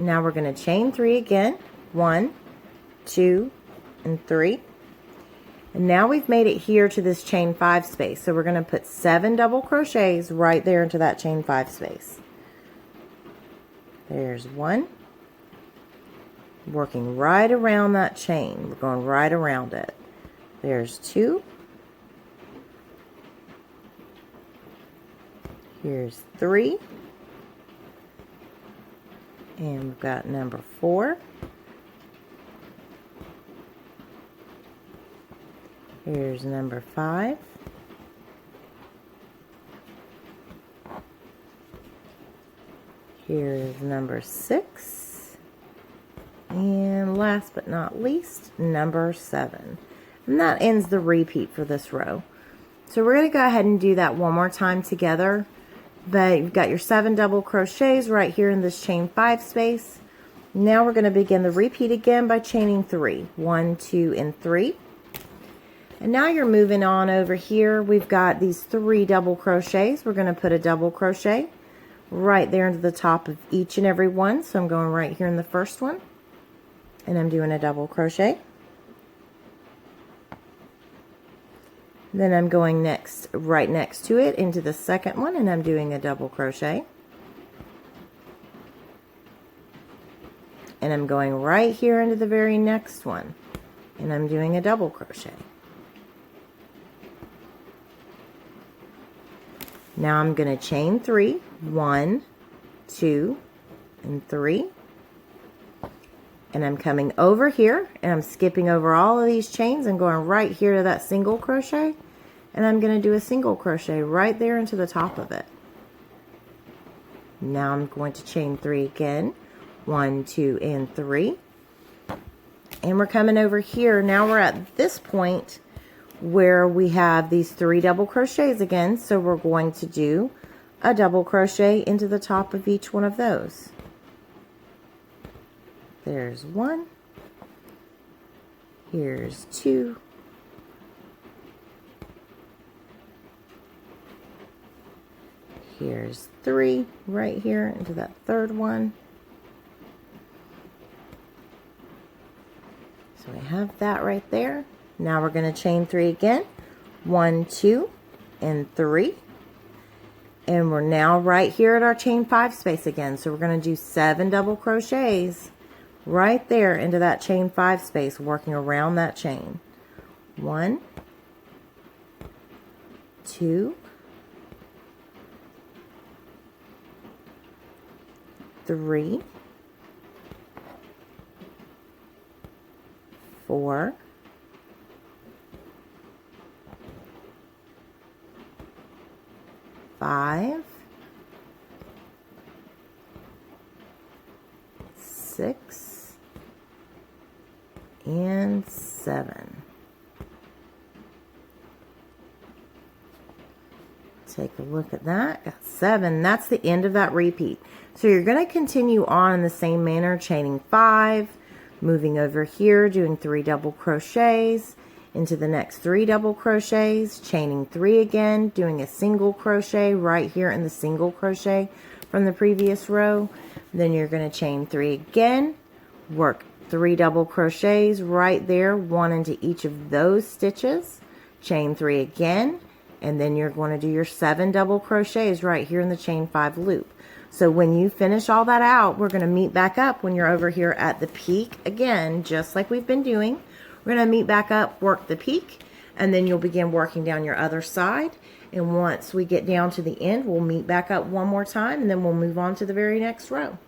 Now we're going to chain 3 again. 1, 2, and 3. And now we've made it here to this chain 5 space. So we're going to put 7 double crochets right there into that chain 5 space. There's 1. Working right around that chain. We're going right around it. There's 2. Here's 3. And we've got number 4. Here's number 5. Here's number 6. And last but not least, number 7. And that ends the repeat for this row. So we're going to go ahead and do that one more time together. But you've got your 7 double crochets right here in this chain 5 space. Now we're going to begin the repeat again by chaining 3. 1, 2, and 3. And now you're moving on over here. We've got these 3 double crochets. We're going to put a double crochet right there into the top of each and every one. So I'm going right here in the first one. And I'm doing a double crochet. Then I'm going right next to it into the second one, and I'm doing a double crochet. And I'm going right here into the very next one, and I'm doing a double crochet. Now I'm going to chain 3. 1, 2, and 3. And I'm coming over here, and I'm skipping over all of these chains and going right here to that single crochet. And I'm going to do a single crochet right there into the top of it. Now I'm going to chain 3 again. 1, 2, and 3. And we're coming over here. Now we're at this point where we have these 3 double crochets again. So we're going to do a double crochet into the top of each one of those. There's 1. Here's 2. Here's 3 right here into that third one. So we have that right there. Now we're going to chain 3 again. 1, 2, and 3. And we're now right here at our chain 5 space again. So we're going to do 7 double crochets right there into that chain 5 space, working around that chain. 1, 2, 3, 4, 5, 6, and 7. Take a look at that. Got 7. That's the end of that repeat. So you're going to continue on in the same manner, chaining 5, moving over here, doing 3 double crochets into the next 3 double crochets, chaining 3 again, doing a single crochet right here in the single crochet from the previous row. Then you're going to chain 3 again, work 3 double crochets right there, 1 into each of those stitches, chain 3 again, and then you're going to do your 7 double crochets right here in the chain 5 loop. So when you finish all that out, we're going to meet back up when you're over here at the peak again, just like we've been doing. We're going to meet back up, work the peak, and then you'll begin working down your other side. And once we get down to the end, we'll meet back up one more time, and then we'll move on to the very next row.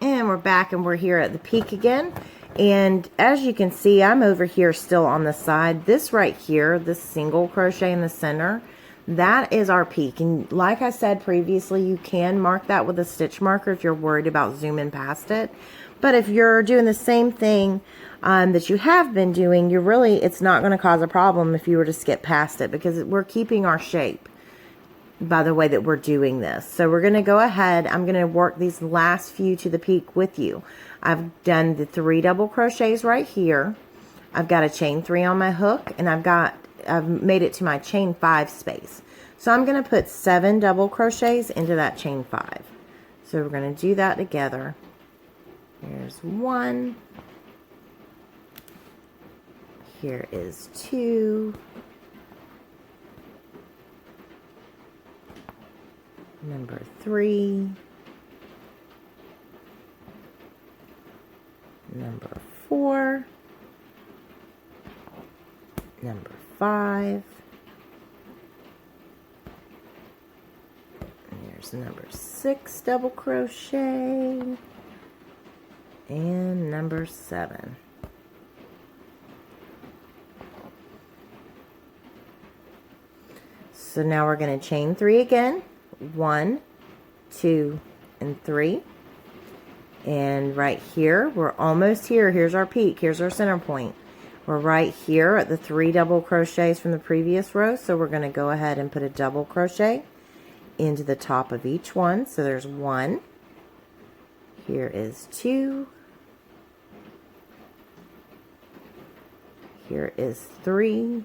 And we're back, and we're here at the peak again. And as you can see, I'm over here still on the side. This right here, this single crochet in the center, that is our peak. And like I said previously, you can mark that with a stitch marker if you're worried about zooming past it. But if you're doing the same thing that you have been doing, it's not going to cause a problem if you were to skip past it, because we're keeping our shape by the way that we're doing this. So we're going to go ahead. I'm going to work these last few to the peak with you. I've done the 3 double crochets right here. I've got a chain 3 on my hook, and I've made it to my chain 5 space. So I'm going to put 7 double crochets into that chain 5. So we're going to do that together. Here's 1. Here is 2. Number 3. Number 4. Number 5. And here's number 6 double crochet. And number 7. So now we're going to chain 3 again. 1, 2, and 3. And right here, we're almost here. Here's our peak. Here's our center point. We're right here at the 3 double crochets from the previous row. So we're going to go ahead and put a double crochet into the top of each one. So there's 1. Here is 2. Here is 3.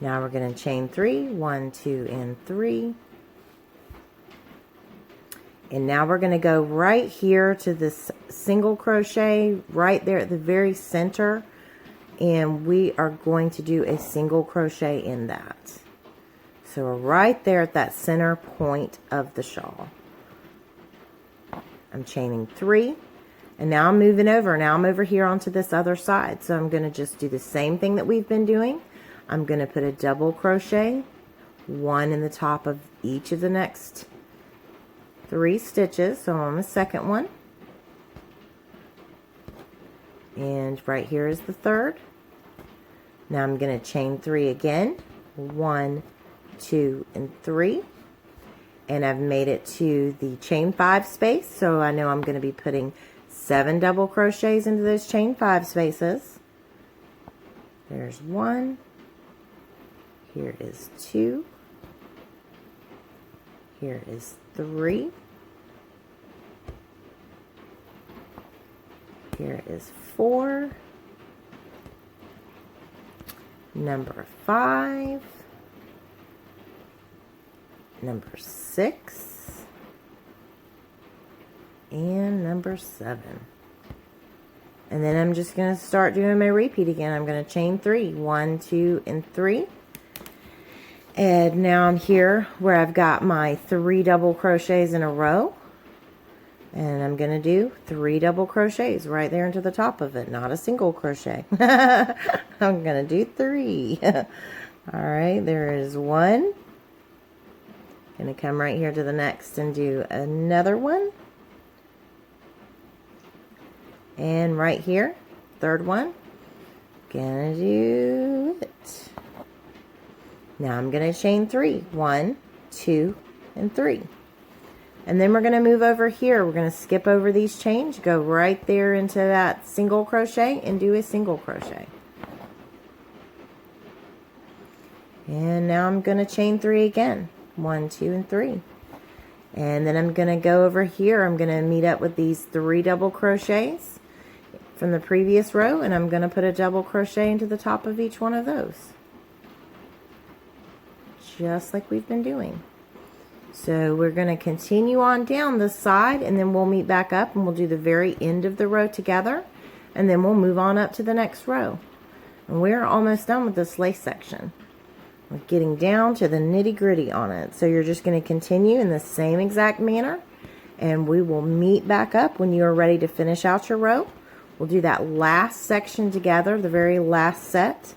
Now we're going to chain 3. 1, 2, and 3. And now we're going to go right here to this single crochet right there at the very center, and we are going to do a single crochet in that. So we're right there at that center point of the shawl. I'm chaining 3, and now I'm moving over. Now I'm over here onto this other side. So I'm going to just do the same thing that we've been doing. I'm going to put a double crochet, 1 in the top of each of the next 3 stitches. So I'm on the second one, and right here is the 3rd. Now I'm going to chain 3 again, 1, 2, and 3, and I've made it to the chain 5 space. So I know I'm going to be putting 7 double crochets into those chain 5 spaces. There's 1. Here is 2. Here is 3. Here is 4. Number 5. Number 6. And number 7. And then I'm just going to start doing my repeat again. I'm going to chain 3. 1, 2, and 3. And now I'm here where I've got my 3 double crochets in a row. And I'm going to do 3 double crochets right there into the top of it, not a single crochet. I'm going to do 3. All right, there is 1. Going to come right here to the next and do another one. And right here, third one. Gonna do it. Now I'm going to chain 3. 1, 2, and 3. And then we're going to move over here. We're going to skip over these chains, go right there into that single crochet and do a single crochet. And now I'm going to chain 3 again. 1, 2, and 3. And then I'm going to go over here. I'm going to meet up with these 3 double crochets from the previous row, and I'm going to put a double crochet into the top of each one of those. Just like we've been doing. So we're going to continue on down this side, and then we'll meet back up and we'll do the very end of the row together, and then we'll move on up to the next row. And we're almost done with this lace section. We're getting down to the nitty-gritty on it. So you're just going to continue in the same exact manner, and we will meet back up when you are ready to finish out your row. We'll do that last section together, the very last set,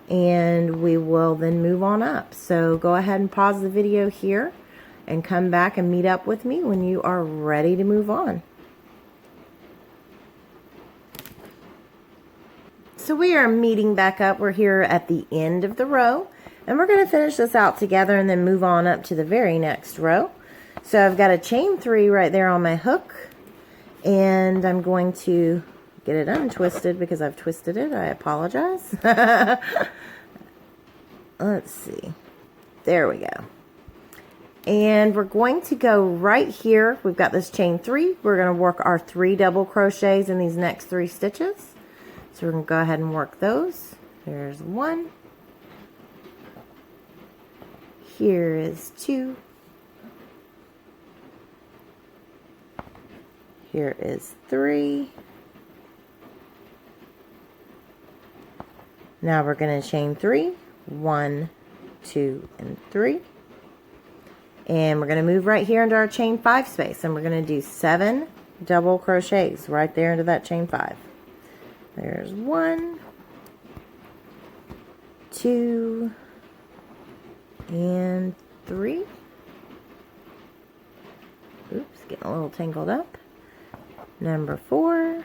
and we will then move on up. So go ahead and pause the video here and come back and meet up with me when you are ready to move on. So we are meeting back up. We're here at the end of the row, and we're going to finish this out together and then move on up to the very next row. So I've got a chain 3 right there on my hook, and I'm going to get it untwisted because I've twisted it. I apologize. Let's see. There we go. And we're going to go right here. We've got this chain 3. We're going to work our 3 double crochets in these next 3 stitches. So we're going to go ahead and work those. There's 1. Here is 2. Here is 3. Now we're going to chain 3. 1, 2, and 3. And we're going to move right here into our chain 5 space, and we're going to do 7 double crochets right there into that chain 5. There's 1, 2, and 3. Oops, getting a little tangled up. Number 4.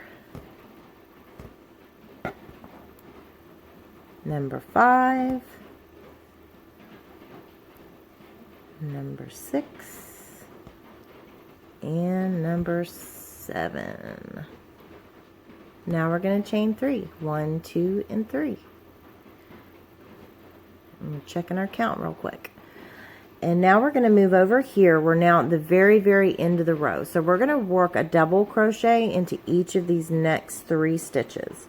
Number 5. Number 6, and number 7. Now we're going to chain 3. 1, 2, and 3. I'm checking our count real quick. And now we're going to move over here. We're now at the very, very end of the row. So we're going to work a double crochet into each of these next 3 stitches.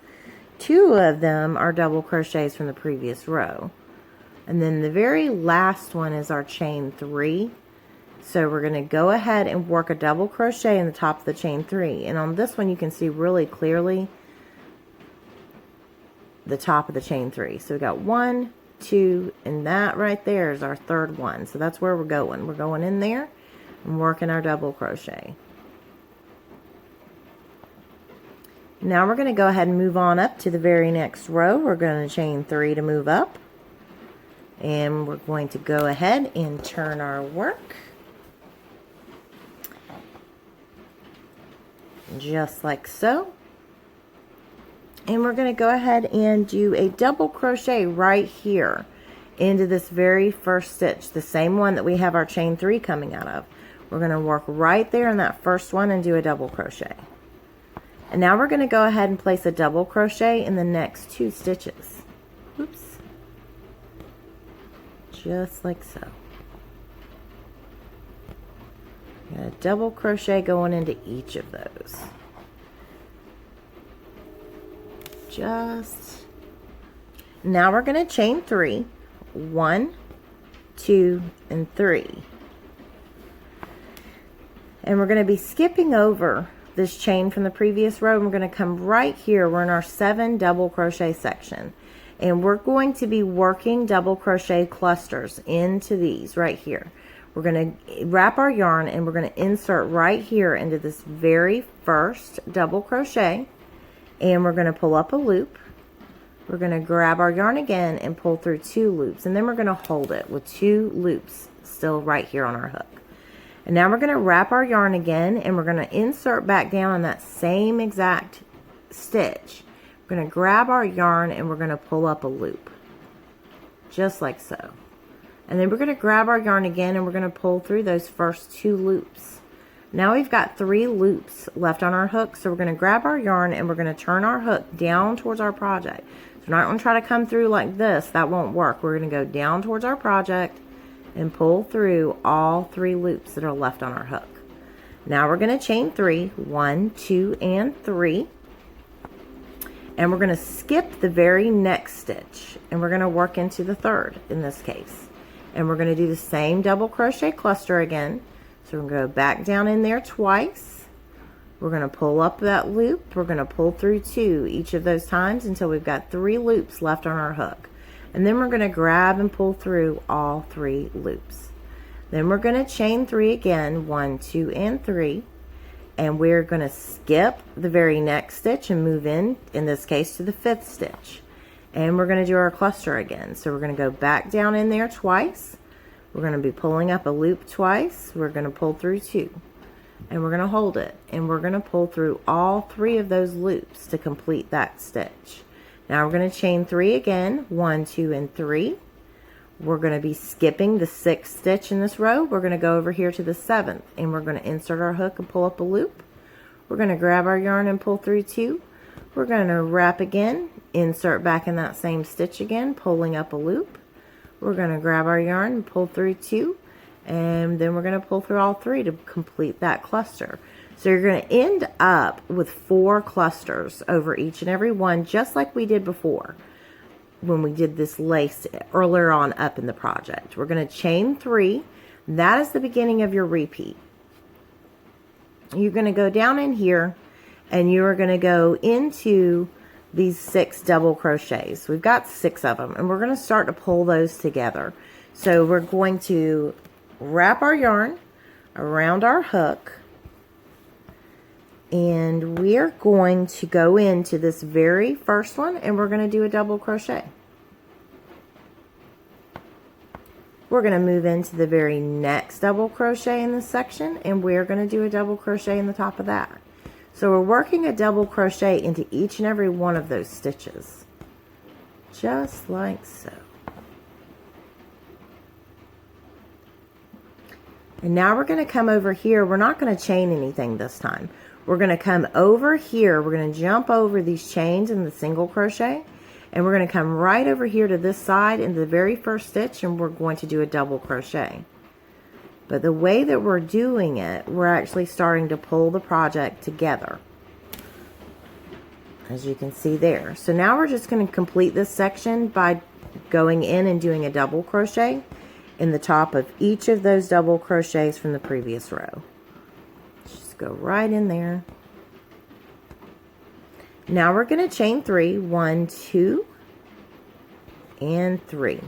2 of them are double crochets from the previous row. And then the very last one is our chain 3. So we're going to go ahead and work a double crochet in the top of the chain 3. And on this one you can see really clearly the top of the chain 3. So we got 1, 2, and that right there is our third one. So that's where we're going. We're going in there and working our double crochet. Now we're going to go ahead and move on up to the very next row. We're going to chain 3 to move up. And we're going to go ahead and turn our work. Just like so. And we're going to go ahead and do a double crochet right here into this very first stitch, the same one that we have our chain 3 coming out of. We're going to work right there in that first one and do a double crochet. And now we're going to go ahead and place a double crochet in the next 2 stitches. Oops. Just like so. Got a double crochet going into each of those. Just now we're going to chain 3. 1, 2, and 3. And we're going to be skipping over this chain from the previous row, and we're going to come right here. We're in our 7 double crochet section, and we're going to be working double crochet clusters into these right here. We're going to wrap our yarn and we're going to insert right here into this very first double crochet, and we're going to pull up a loop. We're going to grab our yarn again and pull through 2 loops, and then we're going to hold it with 2 loops still right here on our hook. And now we're going to wrap our yarn again, and we're going to insert back down on that same exact stitch. We're going to grab our yarn and we're going to pull up a loop, just like so. And then we're going to grab our yarn again and we're going to pull through those first 2 loops. Now we've got 3 loops left on our hook, so we're going to grab our yarn and we're going to turn our hook down towards our project. So we're not going to try to come through like this. That won't work. We're going to go down towards our project and pull through all 3 loops that are left on our hook. Now we're going to chain 3, 1, 2, and 3. And we're going to skip the very next stitch, and we're going to work into the 3rd in this case. And we're going to do the same double crochet cluster again. So we're going to go back down in there twice. We're going to pull up that loop. We're going to pull through 2 each of those times until we've got 3 loops left on our hook. And then we're going to grab and pull through all 3 loops. Then we're going to chain 3 again, 1, 2, and 3. And we're going to skip the very next stitch and move in this case, to the 5th stitch. And we're going to do our cluster again. So we're going to go back down in there twice. We're going to be pulling up a loop twice. We're going to pull through 2. And we're going to hold it. And we're going to pull through all 3 of those loops to complete that stitch. Now we're going to chain 3 again, 1, 2, and 3. We're going to be skipping the 6th stitch in this row. We're going to go over here to the 7th, and we're going to insert our hook and pull up a loop. We're going to grab our yarn and pull through 2. We're going to wrap again, insert back in that same stitch again, pulling up a loop. We're going to grab our yarn and pull through 2, and then we're going to pull through all 3 to complete that cluster. So you're going to end up with 4 clusters over each and every one, just like we did before when we did this lace earlier on up in the project. We're going to chain 3. That is the beginning of your repeat. You're going to go down in here and you're going to go into these 6 double crochets. We've got 6 of them, and we're going to start to pull those together. So we're going to wrap our yarn around our hook, and we're going to go into this very first one, and we're going to do a double crochet. We're going to move into the very next double crochet in this section, and we're going to do a double crochet in the top of that. So we're working a double crochet into each and every one of those stitches, just like so. And now we're going to come over here. We're not going to chain anything this time. We're going to come over here. We're going to jump over these chains in the single crochet, and we're going to come right over here to this side into the very first stitch, and we're going to do a double crochet. But the way that we're doing it, we're actually starting to pull the project together, as you can see there. So now we're just going to complete this section by going in and doing a double crochet in the top of each of those double crochets from the previous row. Just go right in there. Now we're going to chain 3, 1, 2, and 3.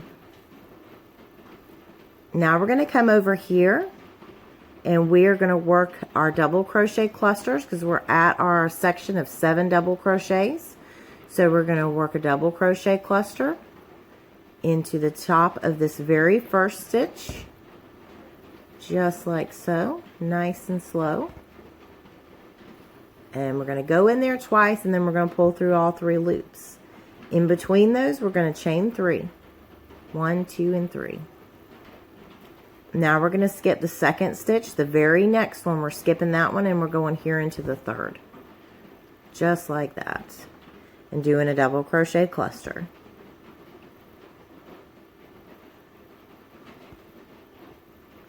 Now we're going to come over here, and we're going to work our double crochet clusters because we're at our section of 7 double crochets. So we're going to work a double crochet cluster into the top of this very first stitch, just like so, nice and slow. And we're going to go in there twice, and then we're going to pull through all 3 loops. In between those, we're going to chain 3, 1, 2, and 3. Now we're going to skip the 2nd stitch, the very next one. We're skipping that one, and we're going here into the 3rd, just like that, and doing a double crochet cluster.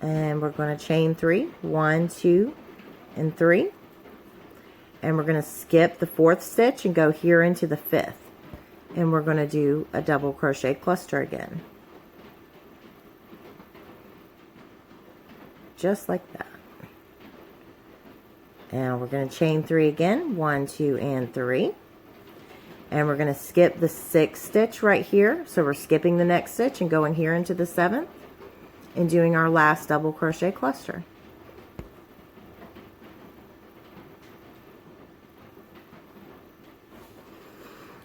And we're going to chain 3, 1, 2, and 3. And we're going to skip the 4th stitch and go here into the 5th. And we're going to do a double crochet cluster again. Just like that. And we're going to chain 3 again, 1, 2, and 3. And we're going to skip the 6th stitch right here. So we're skipping the next stitch and going here into the 7th. and doing our last double crochet cluster.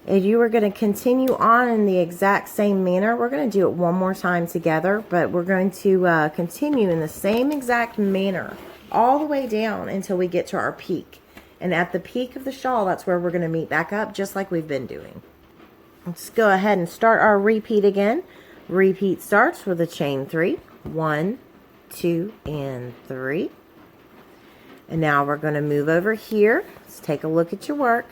If you are going to continue on in the exact same manner, we're going to do it one more time together, but we're going to continue in the same exact manner all the way down until we get to our peak. And at the peak of the shawl, that's where we're going to meet back up, just like we've been doing. Let's go ahead and start our repeat again. Repeat starts with a chain 3. 1, 2, and 3. And now we're going to move over here. Let's take a look at your work.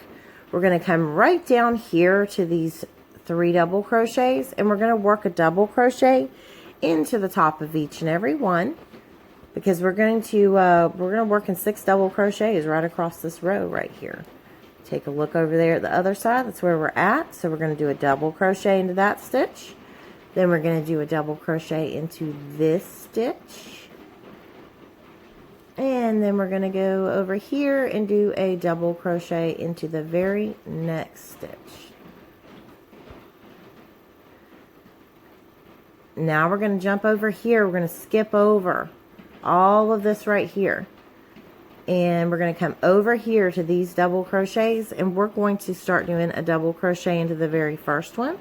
We're going to come right down here to these 3 double crochets, and we're going to work a double crochet into the top of each and every one, because we're going to work in 6 double crochets right across this row right here. Take a look over there at the other side. That's where we're at. So we're going to do a double crochet into that stitch. Then we're going to do a double crochet into this stitch. And then we're going to go over here and do a double crochet into the very next stitch. Now we're going to jump over here. We're going to skip over all of this right here. And we're going to come over here to these double crochets, and we're going to start doing a double crochet into the very first one.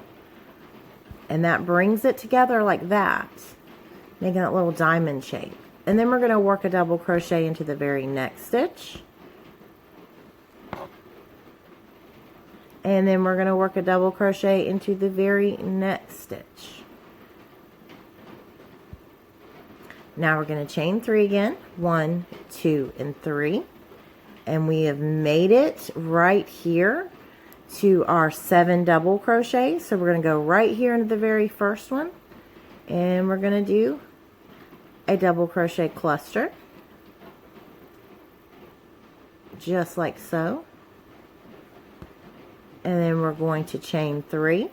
And that brings it together like that, making that little diamond shape. And then we're going to work a double crochet into the very next stitch. And then we're going to work a double crochet into the very next stitch. Now we're going to chain 3 again. 1, 2, and 3. And we have made it right here to our 7 double crochets. So we're going to go right here into the very first one. And we're going to do a double crochet cluster, just like so. And then we're going to chain 3,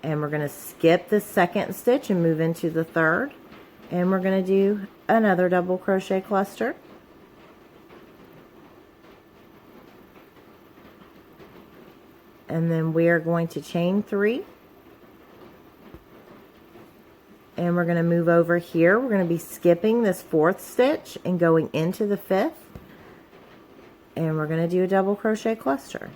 and we're going to skip the second stitch and move into the third, and we're going to do another double crochet cluster. And then we are going to chain 3. And we're going to move over here. We're going to be skipping this 4th stitch and going into the 5th. And we're going to do a double crochet cluster.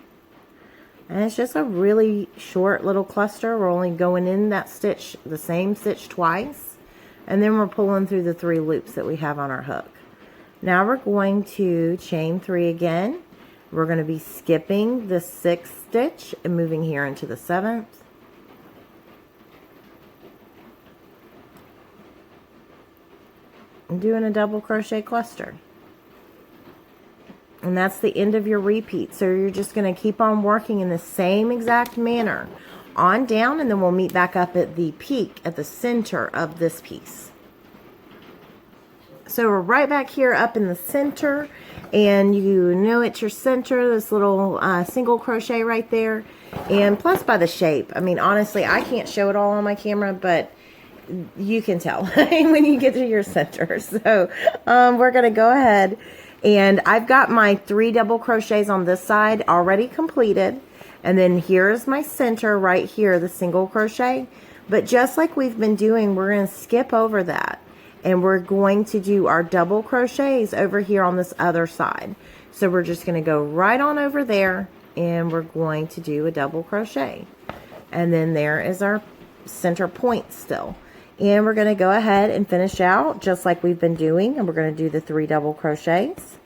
And it's just a really short little cluster. We're only going in that stitch, the same stitch twice. And then we're pulling through the 3 loops that we have on our hook. Now we're going to chain 3 again. We're going to be skipping the 6th stitch and moving here into the 7th. And doing a double crochet cluster. And that's the end of your repeat. So you're just going to keep on working in the same exact manner on down, and then we'll meet back up at the peak at the center of this piece. So we're right back here up in the center, and you know it's your center, this little single crochet right there. And plus by the shape, I mean, honestly, I can't show it all on my camera, but you can tell when you get to your center. So we're going to go ahead, and I've got my 3 double crochets on this side already completed, and then here's my center right here, the single crochet. But just like we've been doing, we're going to skip over that, and we're going to do our double crochets over here on this other side. So we're just going to go right on over there, and we're going to do a double crochet, and then there is our center point still. And we're going to go ahead and finish out just like we've been doing, and we're going to do the 3 double crochets.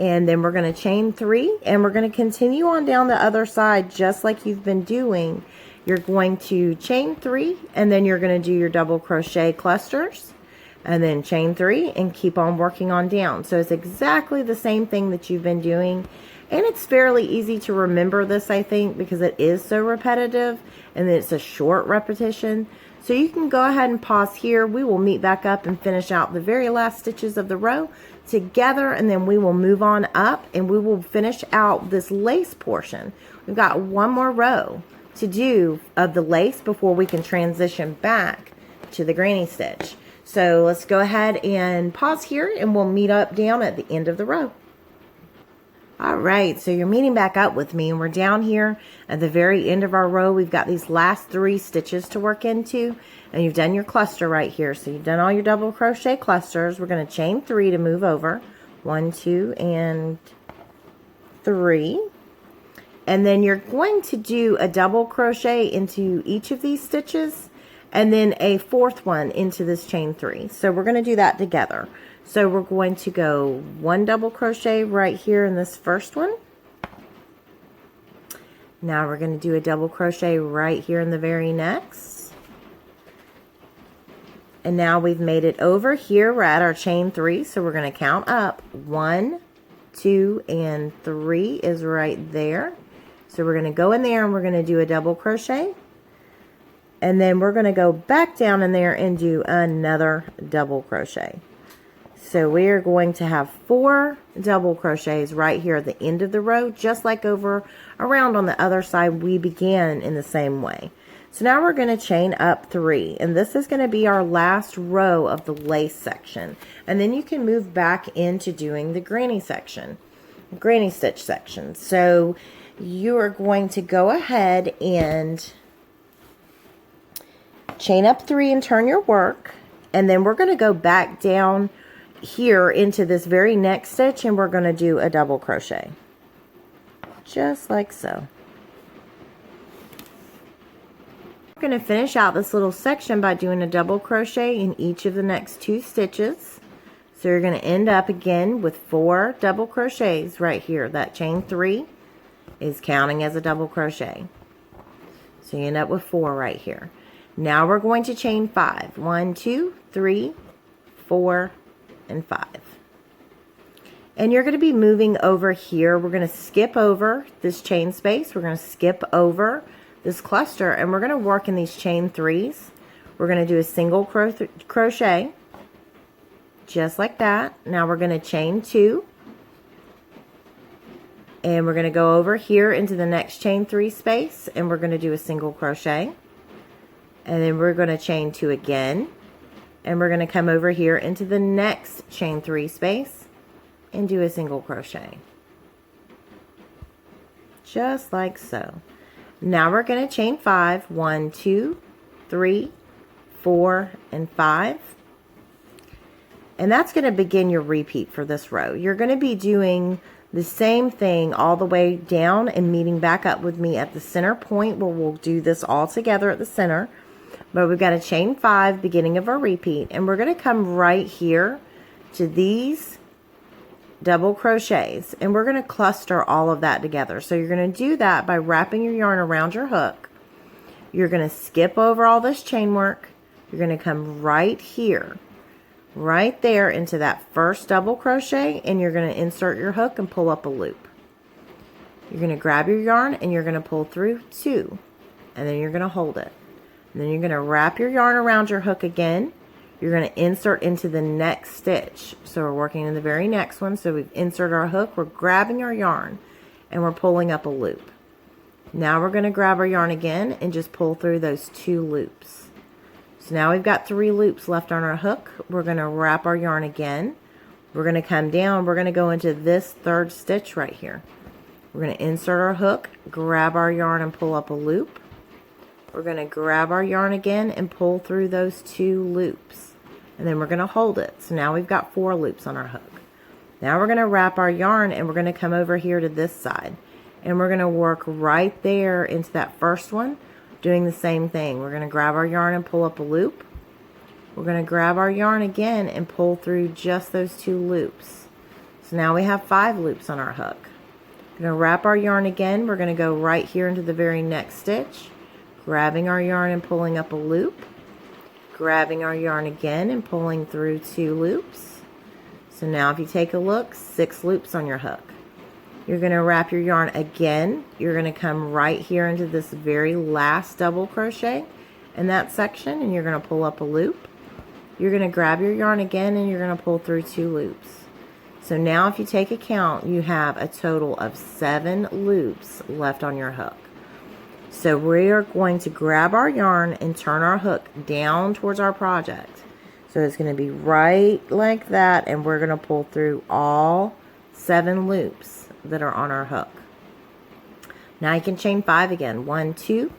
And then we're going to chain 3, and we're going to continue on down the other side just like you've been doing. You're going to chain 3, and then you're going to do your double crochet clusters, and then chain 3 and keep on working on down. So it's exactly the same thing that you've been doing. And it's fairly easy to remember this, I think, because it is so repetitive, and it's a short repetition. So you can go ahead and pause here. We will meet back up and finish out the very last stitches of the row together, and then we will move on up and we will finish out this lace portion. We've got one more row to do of the lace before we can transition back to the granny stitch. So let's go ahead and pause here, and we'll meet up down at the end of the row. All right, so you're meeting back up with me, and we're down here at the very end of our row. We've got these last 3 stitches to work into, and you've done your cluster right here. So you've done all your double crochet clusters. We're going to chain 3 to move over. 1, 2, and 3. And then you're going to do a double crochet into each of these stitches, and then a 4th one into this chain 3. So we're going to do that together. So we're going to go 1 double crochet right here in this first one. Now we're going to do a double crochet right here in the very next. And now we've made it over here. We're at our chain 3, so we're going to count up. 1, 2, and 3 is right there. So we're going to go in there and we're going to do a double crochet. And then we're going to go back down in there and do another double crochet. So we are going to have 4 double crochets right here at the end of the row, just like over around on the other side. We began in the same way. So now we're going to chain up 3, and this is going to be our last row of the lace section. And then you can move back into doing the granny section, granny stitch section. So you are going to go ahead and chain up 3 and turn your work, and then we're going to go back down here into this very next stitch, and we're going to do a double crochet just like so. We're going to finish out this little section by doing a double crochet in each of the next 2 stitches. So you're going to end up again with 4 double crochets right here. That chain 3 is counting as a double crochet, so you end up with 4 right here. Now we're going to chain 5. 1, 2, 3, 4, and 5. And you're going to be moving over here. We're going to skip over this chain space. We're going to skip over this cluster, and we're going to work in these chain 3s. We're going to do a single crochet just like that. Now we're going to chain 2, and we're going to go over here into the next chain 3 space, and we're going to do a single crochet, and then we're going to chain 2 again. And we're going to come over here into the next chain 3 space and do a single crochet. Just like so. Now we're going to chain 5. 1, 2, 3, 4, and 5. And that's going to begin your repeat for this row. You're going to be doing the same thing all the way down and meeting back up with me at the center point, where we'll do this all together at the center. But we've got a chain 5, beginning of our repeat, and we're going to come right here to these double crochets, and we're going to cluster all of that together. So you're going to do that by wrapping your yarn around your hook. You're going to skip over all this chain work. You're going to come right here, right there into that first double crochet, and you're going to insert your hook and pull up a loop. You're going to grab your yarn and you're going to pull through 2, and then you're going to hold it. And then you're going to wrap your yarn around your hook again. You're going to insert into the next stitch. So we're working in the very next one. So we've inserted our hook, we're grabbing our yarn, and we're pulling up a loop. Now we're going to grab our yarn again and just pull through those 2 loops. So now we've got 3 loops left on our hook. We're going to wrap our yarn again. We're going to come down. We're going to go into this 3rd stitch right here. We're going to insert our hook, grab our yarn, and pull up a loop. We're going to grab our yarn again and pull through those 2 loops. And then we're going to hold it. So now we've got 4 loops on our hook. Now we're going to wrap our yarn and we're going to come over here to this side. And we're going to work right there into that first one, doing the same thing. We're going to grab our yarn and pull up a loop. We're going to grab our yarn again and pull through just those 2 loops. So now we have 5 loops on our hook. We're going to wrap our yarn again. We're going to go right here into the very next stitch, grabbing our yarn and pulling up a loop, grabbing our yarn again and pulling through 2 loops. So now if you take a look, 6 loops on your hook. You're going to wrap your yarn again. You're going to come right here into this very last double crochet in that section, and you're going to pull up a loop. You're going to grab your yarn again and you're going to pull through 2 loops. So now if you take a count, you have a total of 7 loops left on your hook. So we are going to grab our yarn and turn our hook down towards our project. So it's going to be right like that, and we're going to pull through all 7 loops that are on our hook. Now you can chain 5 again. 1, 2,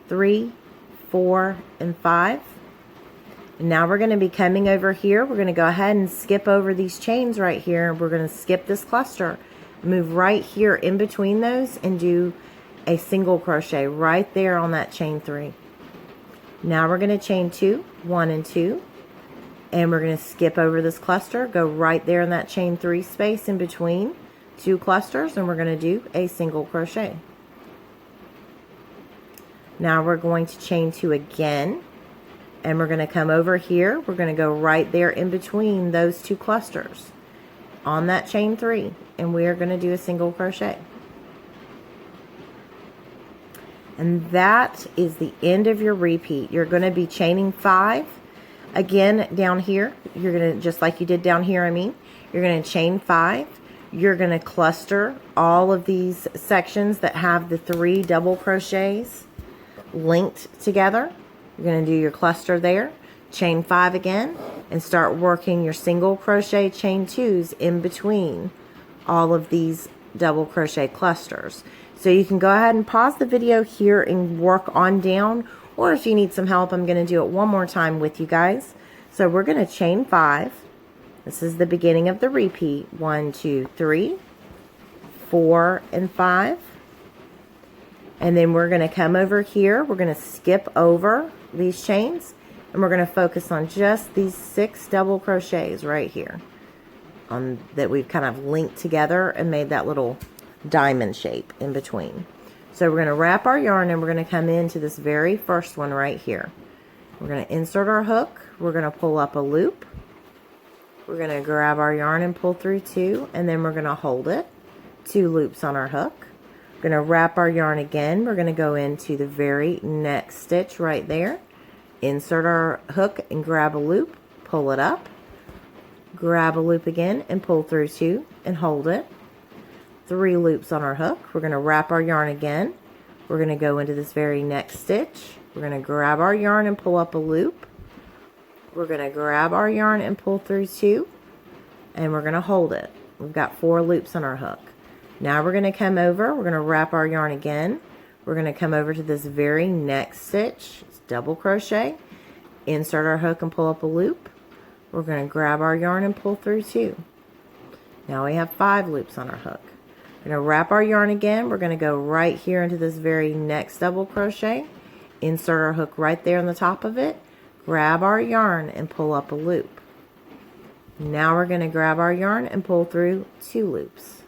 3, 4, and 5. And now we're going to be coming over here. We're going to go ahead and skip over these chains right here. We're going to skip this cluster, move right here in between those, and do a single crochet right there on that chain 3. Now we're going to chain 2, 1 and 2, and we're going to skip over this cluster, go right there in that chain 3 space in between 2 clusters, and we're going to do a single crochet. Now we're going to chain 2 again, and we're going to come over here. We're going to go right there in between those 2 clusters on that chain 3, and we are going to do a single crochet. And that is the end of your repeat. You're going to be chaining 5 again down here. You're going to, just like you did down here, you're going to chain 5. You're going to cluster all of these sections that have the 3 double crochets linked together. You're going to do your cluster there, chain 5 again, and start working your single crochet chain 2s in between all of these double crochet clusters. So you can go ahead and pause the video here and work on down, or if you need some help, I'm going to do it one more time with you guys. So we're going to chain 5. This is the beginning of the repeat. 1, 2, 3, 4, and 5. And then we're going to come over here. We're going to skip over these chains, and we're going to focus on just these 6 double crochets right here that we've kind of linked together and made that little diamond shape in between. So we're going to wrap our yarn, and we're going to come into this very first one right here. We're going to insert our hook. We're going to pull up a loop. We're going to grab our yarn and pull through 2, and then we're going to hold it. 2 loops on our hook. We're going to wrap our yarn again. We're going to go into the very next stitch right there. Insert our hook and grab a loop. Pull it up. Grab a loop again and pull through 2 and hold it. 3 loops on our hook. We're going to wrap our yarn again. We're going to go into this very next stitch. We're going to grab our yarn and pull up a loop. We're going to grab our yarn and pull through 2, and we're going to hold it. We've got 4 loops on our hook. Now we're going to come over. We're going to wrap our yarn again. We're going to come over to this very next stitch. It's double crochet. Insert our hook and pull up a loop. We're going to grab our yarn and pull through 2. Now we have 5 loops on our hook. We're going to wrap our yarn again. We're going to go right here into this very next double crochet. Insert our hook right there on the top of it. Grab our yarn and pull up a loop. Now we're going to grab our yarn and pull through 2 loops.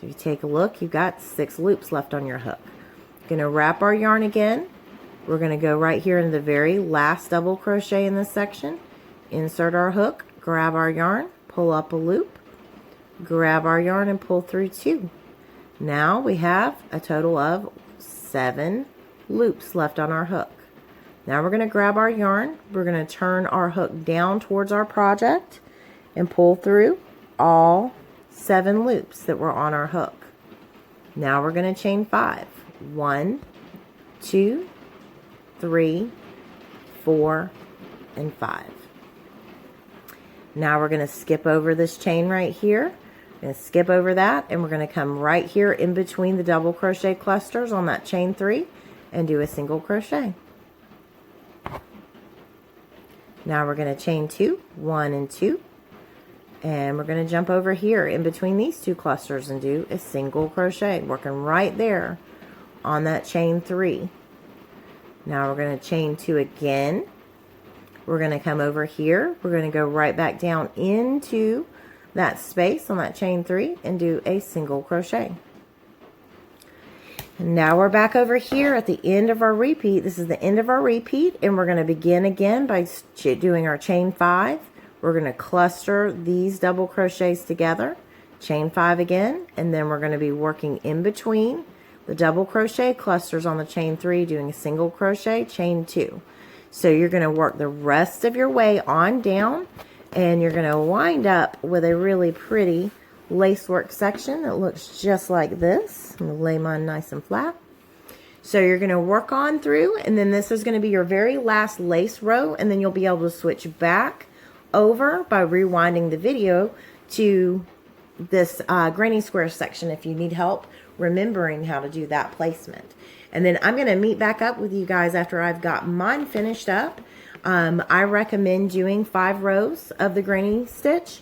So if you take a look, you've got 6 loops left on your hook. We're going to wrap our yarn again. We're going to go right here in the very last double crochet in this section. Insert our hook, grab our yarn, pull up a loop, grab our yarn and pull through 2. Now we have a total of 7 loops left on our hook. Now we're going to grab our yarn. We're going to turn our hook down towards our project and pull through all 7 loops that were on our hook. Now we're going to chain 5. 1, 2, 3, 4, and 5. Now we're going to skip over this chain right here. We're going to skip over that, and we're going to come right here in between the double crochet clusters on that chain 3 and do a single crochet. Now we're going to chain 2, 1 and 2, and we're going to jump over here in between these 2 clusters and do a single crochet, working right there on that chain 3. Now we're going to chain 2 again. We're going to come over here. We're going to go right back down into that space on that chain 3 and do a single crochet. And now we're back over here at the end of our repeat. This is the end of our repeat, and we're going to begin again by doing our chain 5. We're going to cluster these double crochets together, chain 5 again, and then we're going to be working in between the double crochet clusters on the chain 3, doing a single crochet, chain 2. So you're going to work the rest of your way on down, and you're going to wind up with a really pretty lacework section that looks just like this. I'm going to lay mine nice and flat. So you're going to work on through, and then this is going to be your very last lace row, and then you'll be able to switch back over by rewinding the video to this granny square section if you need help remembering how to do that placement. And then I'm going to meet back up with you guys after I've got mine finished up. I recommend doing 5 rows of the granny stitch.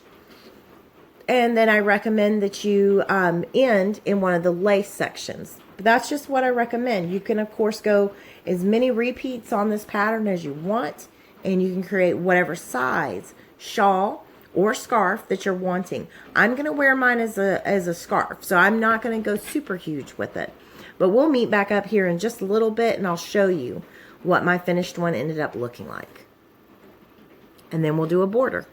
And then I recommend that you end in one of the lace sections. But that's just what I recommend. You can, of course, go as many repeats on this pattern as you want. And you can create whatever size shawl or scarf that you're wanting. I'm going to wear mine as a scarf. So I'm not going to go super huge with it. But we'll meet back up here in just a little bit and I'll show you what my finished one ended up looking like. And then we'll do a border.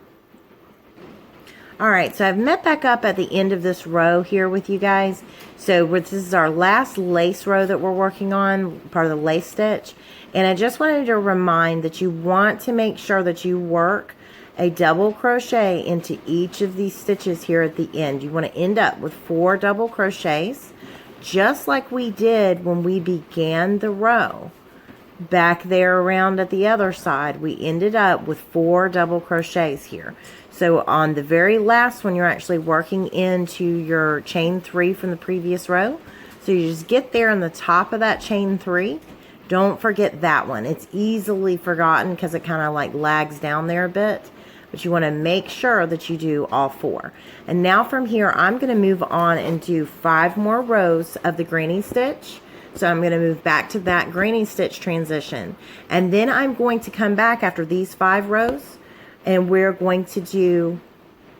All right, so I've met back up at the end of this row here with you guys. So this is our last lace row that we're working on, part of the lace stitch. And I just wanted to remind that you want to make sure that you work a double crochet into each of these stitches here at the end. You want to end up with 4 double crochets, just like we did when we began the row. Back there around at the other side, we ended up with 4 double crochets here. So on the very last one, you're actually working into your chain 3 from the previous row. So you just get there on the top of that chain 3. Don't forget that one. It's easily forgotten because it kind of like lags down there a bit. But you want to make sure that you do all 4. And now from here, I'm going to move on and do 5 more rows of the granny stitch. So I'm going to move back to that granny stitch transition. And then I'm going to come back after these 5 rows. And we're going to do,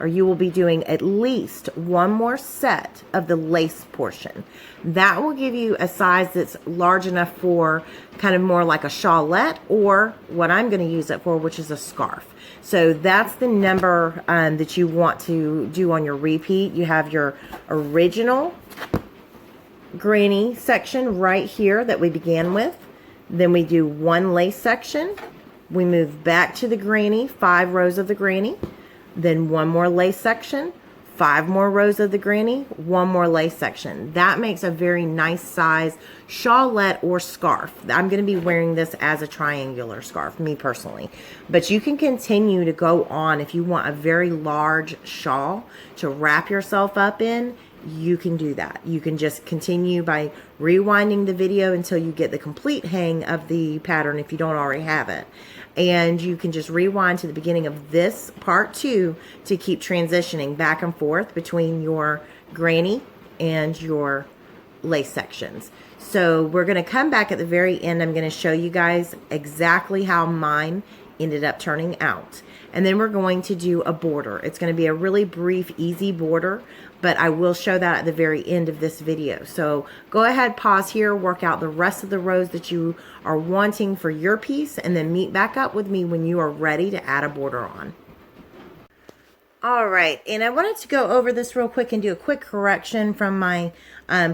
or you will be doing at least 1 more set of the lace portion. That will give you a size that's large enough for kind of more like a shawlette, or what I'm going to use it for, which is a scarf. So that's the number that you want to do on your repeat. You have your original granny section right here that we began with. Then we do 1 lace section. We move back to the granny, 5 rows of the granny, then 1 more lace section, 5 more rows of the granny, 1 more lace section. That makes a very nice size shawlette or scarf. I'm going to be wearing this as a triangular scarf, me personally. But you can continue to go on if you want a very large shawl to wrap yourself up in. You can do that. You can just continue by rewinding the video until you get the complete hang of the pattern if you don't already have it. And you can just rewind to the beginning of this part 2 to keep transitioning back and forth between your granny and your lace sections. So we're going to come back at the very end. I'm going to show you guys exactly how mine ended up turning out. And then we're going to do a border. It's going to be a really brief, easy border, but I will show that at the very end of this video. So go ahead, pause here, work out the rest of the rows that you are wanting for your piece, and then meet back up with me when you are ready to add a border on. All right, and I wanted to go over this real quick and do a quick correction from my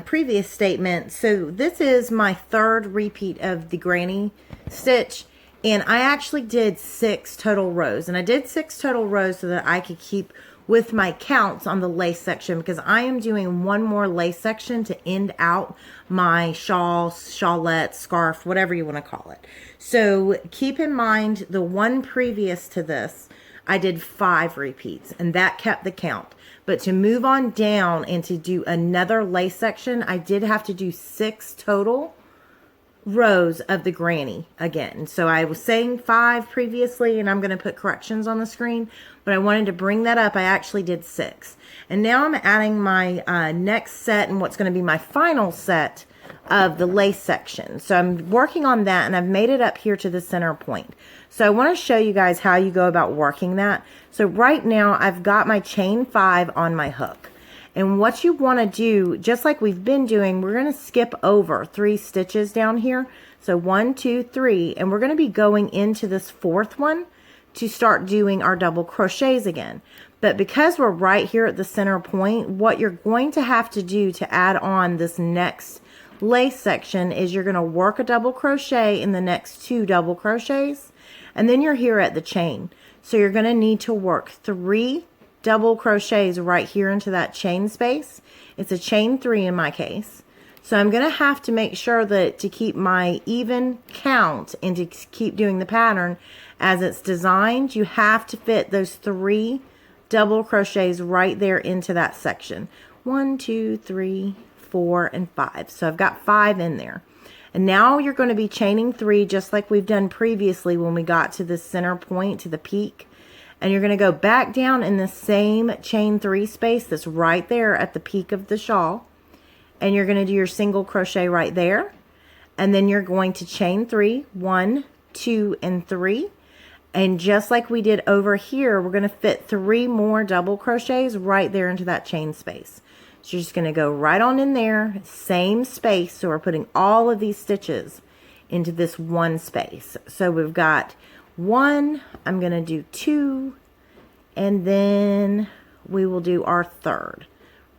previous statement. So this is my 3rd repeat of the granny stitch. And I actually did 6 total rows. And I did 6 total rows so that I could keep with my counts on the lace section, because I am doing 1 more lace section to end out my shawl, shawlette, scarf, whatever you want to call it. So keep in mind the one previous to this, I did 5 repeats, and that kept the count. But to move on down and to do another lace section, I did have to do 6 total rows of the granny again. So I was saying 5 previously, and I'm going to put corrections on the screen, but I wanted to bring that up. I actually did 6. And now I'm adding my next set and what's going to be my final set of the lace section. So I'm working on that, and I've made it up here to the center point. So I want to show you guys how you go about working that. So right now I've got my chain 5 on my hook. And what you want to do, just like we've been doing, we're going to skip over 3 stitches down here. So 1, 2, 3, and we're going to be going into this 4th one to start doing our double crochets again. But because we're right here at the center point, what you're going to have to do to add on this next lace section is you're going to work a double crochet in the next 2 double crochets, and then you're here at the chain. So you're going to need to work 3 double crochets right here into that chain space. It's a chain 3 in my case. So I'm going to have to make sure that to keep my even count and to keep doing the pattern as it's designed, you have to fit those 3 double crochets right there into that section. 1, 2, 3, 4, and 5. So I've got 5 in there. And now you're going to be chaining 3 just like we've done previously when we got to the center point, to the peak. And you're going to go back down in the same chain 3 space that's right there at the peak of the shawl. And you're going to do your single crochet right there. And then you're going to chain 3, 1, 2, and 3. And just like we did over here, we're going to fit 3 more double crochets right there into that chain space. So you're just going to go right on in there, same space. So we're putting all of these stitches into this one space. So we've got 1, I'm going to do 2, and then we will do our 3rd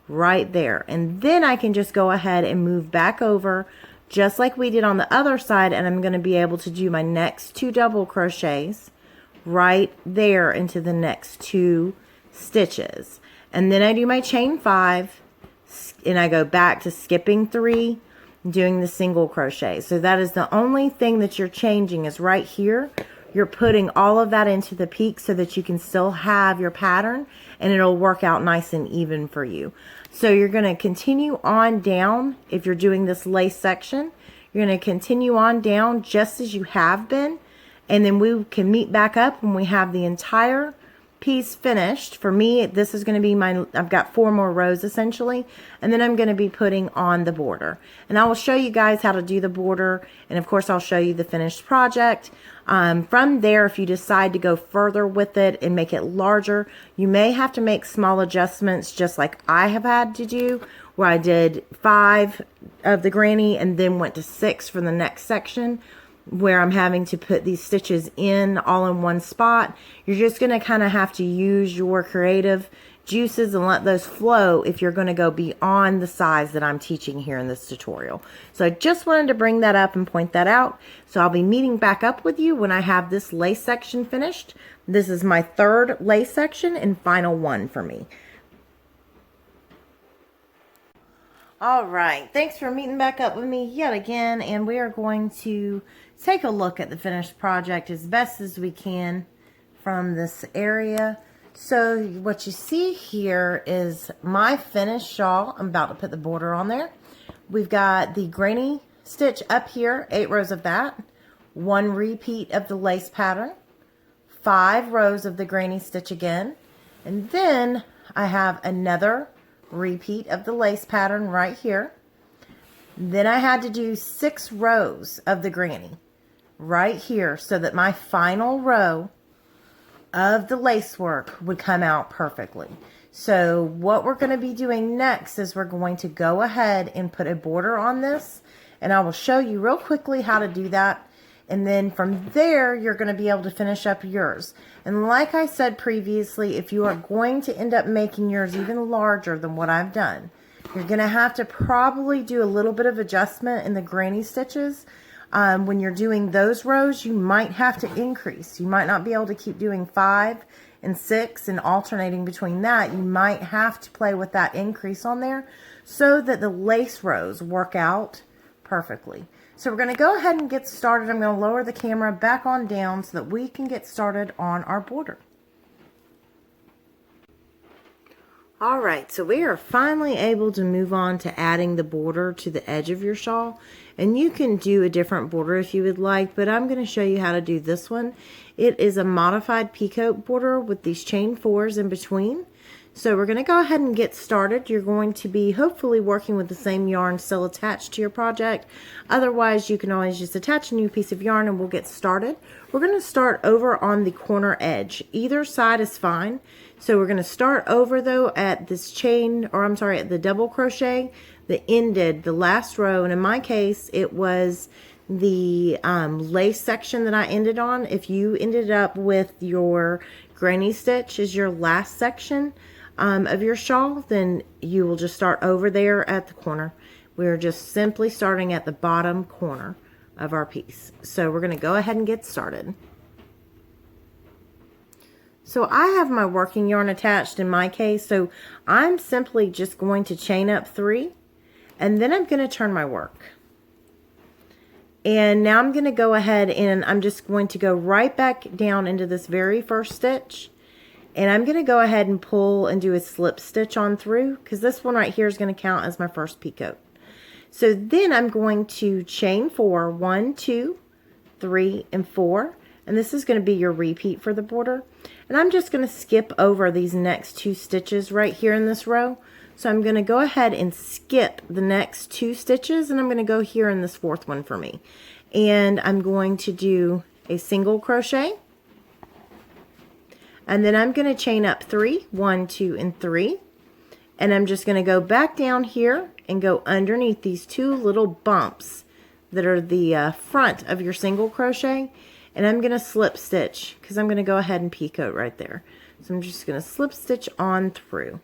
right there. And then I can just go ahead and move back over just like we did on the other side, and I'm going to be able to do my next 2 double crochets right there into the next 2 stitches. And then I do my chain 5, and I go back to skipping 3, doing the single crochet. So that is the only thing that you're changing, is right here. You're putting all of that into the peak so that you can still have your pattern and it'll work out nice and even for you. So you're going to continue on down. If you're doing this lace section, you're going to continue on down just as you have been, and then we can meet back up when we have the entire piece finished. For me, this is going to be I've got 4 more rows essentially, and then I'm going to be putting on the border. And I will show you guys how to do the border, and of course I'll show you the finished project. From there, if you decide to go further with it and make it larger, you may have to make small adjustments, just like I have had to do, where I did 5 of the granny and then went to 6 for the next section, where I'm having to put these stitches in all in one spot. You're just going to kind of have to use your creative juices and let those flow if you're going to go beyond the size that I'm teaching here in this tutorial. So I just wanted to bring that up and point that out. So I'll be meeting back up with you when I have this lace section finished. This is my 3rd lace section and final one for me. All right, thanks for meeting back up with me yet again, and we are going to take a look at the finished project as best as we can from this area. So what you see here is my finished shawl. I'm about to put the border on there. We've got the granny stitch up here, 8 rows of that, 1 repeat of the lace pattern, 5 rows of the granny stitch again, and then I have another repeat of the lace pattern right here. Then I had to do 6 rows of the granny right here so that my final row of the lace work would come out perfectly. So what we're going to be doing next is we're going to go ahead and put a border on this, and I will show you real quickly how to do that. And then from there, you're going to be able to finish up yours. And like I said previously, if you are going to end up making yours even larger than what I've done, you're going to have to probably do a little bit of adjustment in the granny stitches. When you're doing those rows, you might have to increase. You might not be able to keep doing 5 and 6 and alternating between that. You might have to play with that increase on there so that the lace rows work out perfectly. So we're going to go ahead and get started. I'm going to lower the camera back on down so that we can get started on our border. All right, so we are finally able to move on to adding the border to the edge of your shawl. And you can do a different border if you would like, but I'm going to show you how to do this one. It is a modified peacoat border with these chain 4s in between. So we're going to go ahead and get started. You're going to be hopefully working with the same yarn still attached to your project. Otherwise, you can always just attach a new piece of yarn and we'll get started. We're going to start over on the corner edge. Either side is fine. So we're going to start over though at this chain, or I'm sorry, at the double crochet that ended the last row. And in my case, it was the lace section that I ended on. If you ended up with your granny stitch as your last section of your shawl, then you will just start over there at the corner. We're just simply starting at the bottom corner of our piece. So we're going to go ahead and get started. So I have my working yarn attached in my case, so I'm simply just going to chain up 3, and then I'm going to turn my work. And now I'm going to go ahead and I'm just going to go right back down into this very first stitch, And I'm going to go ahead and pull and do a slip stitch on through, because this one right here is going to count as my first peacoat. So then I'm going to chain 4, 1, 2, 3, and 4. And this is going to be your repeat for the border. And I'm just going to skip over these next 2 stitches right here in this row. So I'm going to go ahead and skip the next 2 stitches, and I'm going to go here in this 4th one for me. And I'm going to do a single crochet. And then I'm going to chain up 3, 1, 2, and 3. And I'm just going to go back down here and go underneath these 2 little bumps that are the front of your single crochet. And I'm going to slip stitch, because I'm going to go ahead and peacoat right there. So I'm just going to slip stitch on through.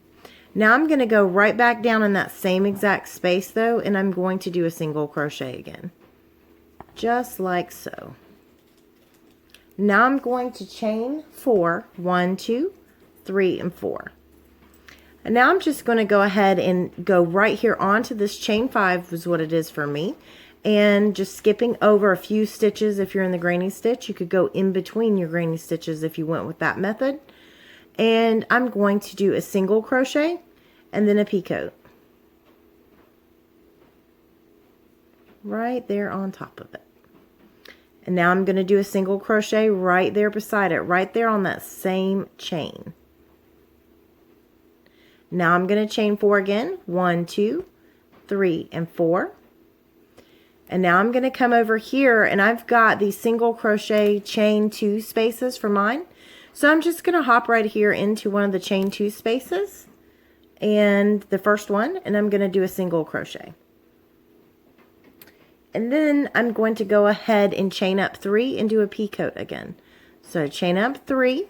Now I'm going to go right back down in that same exact space though, and I'm going to do a single crochet again. Just like so. Now I'm going to chain 4, 1, 2, 3, and 4. And now I'm just going to go ahead and go right here onto this chain 5 is what it is for me. And just skipping over a few stitches. If you're in the granny stitch, you could go in between your granny stitches if you went with that method. And I'm going to do a single crochet and then a peacoat. Right there on top of it. And now I'm going to do a single crochet right there beside it, right there on that same chain. Now I'm going to chain 4 again, 1, 2, 3, and 4. And now I'm going to come over here, and I've got these single crochet chain 2 spaces for mine. So I'm just going to hop right here into one of the chain 2 spaces, and the first one, and I'm going to do a single crochet. And then I'm going to go ahead and chain up 3 and do a peacoat again. So chain up 3,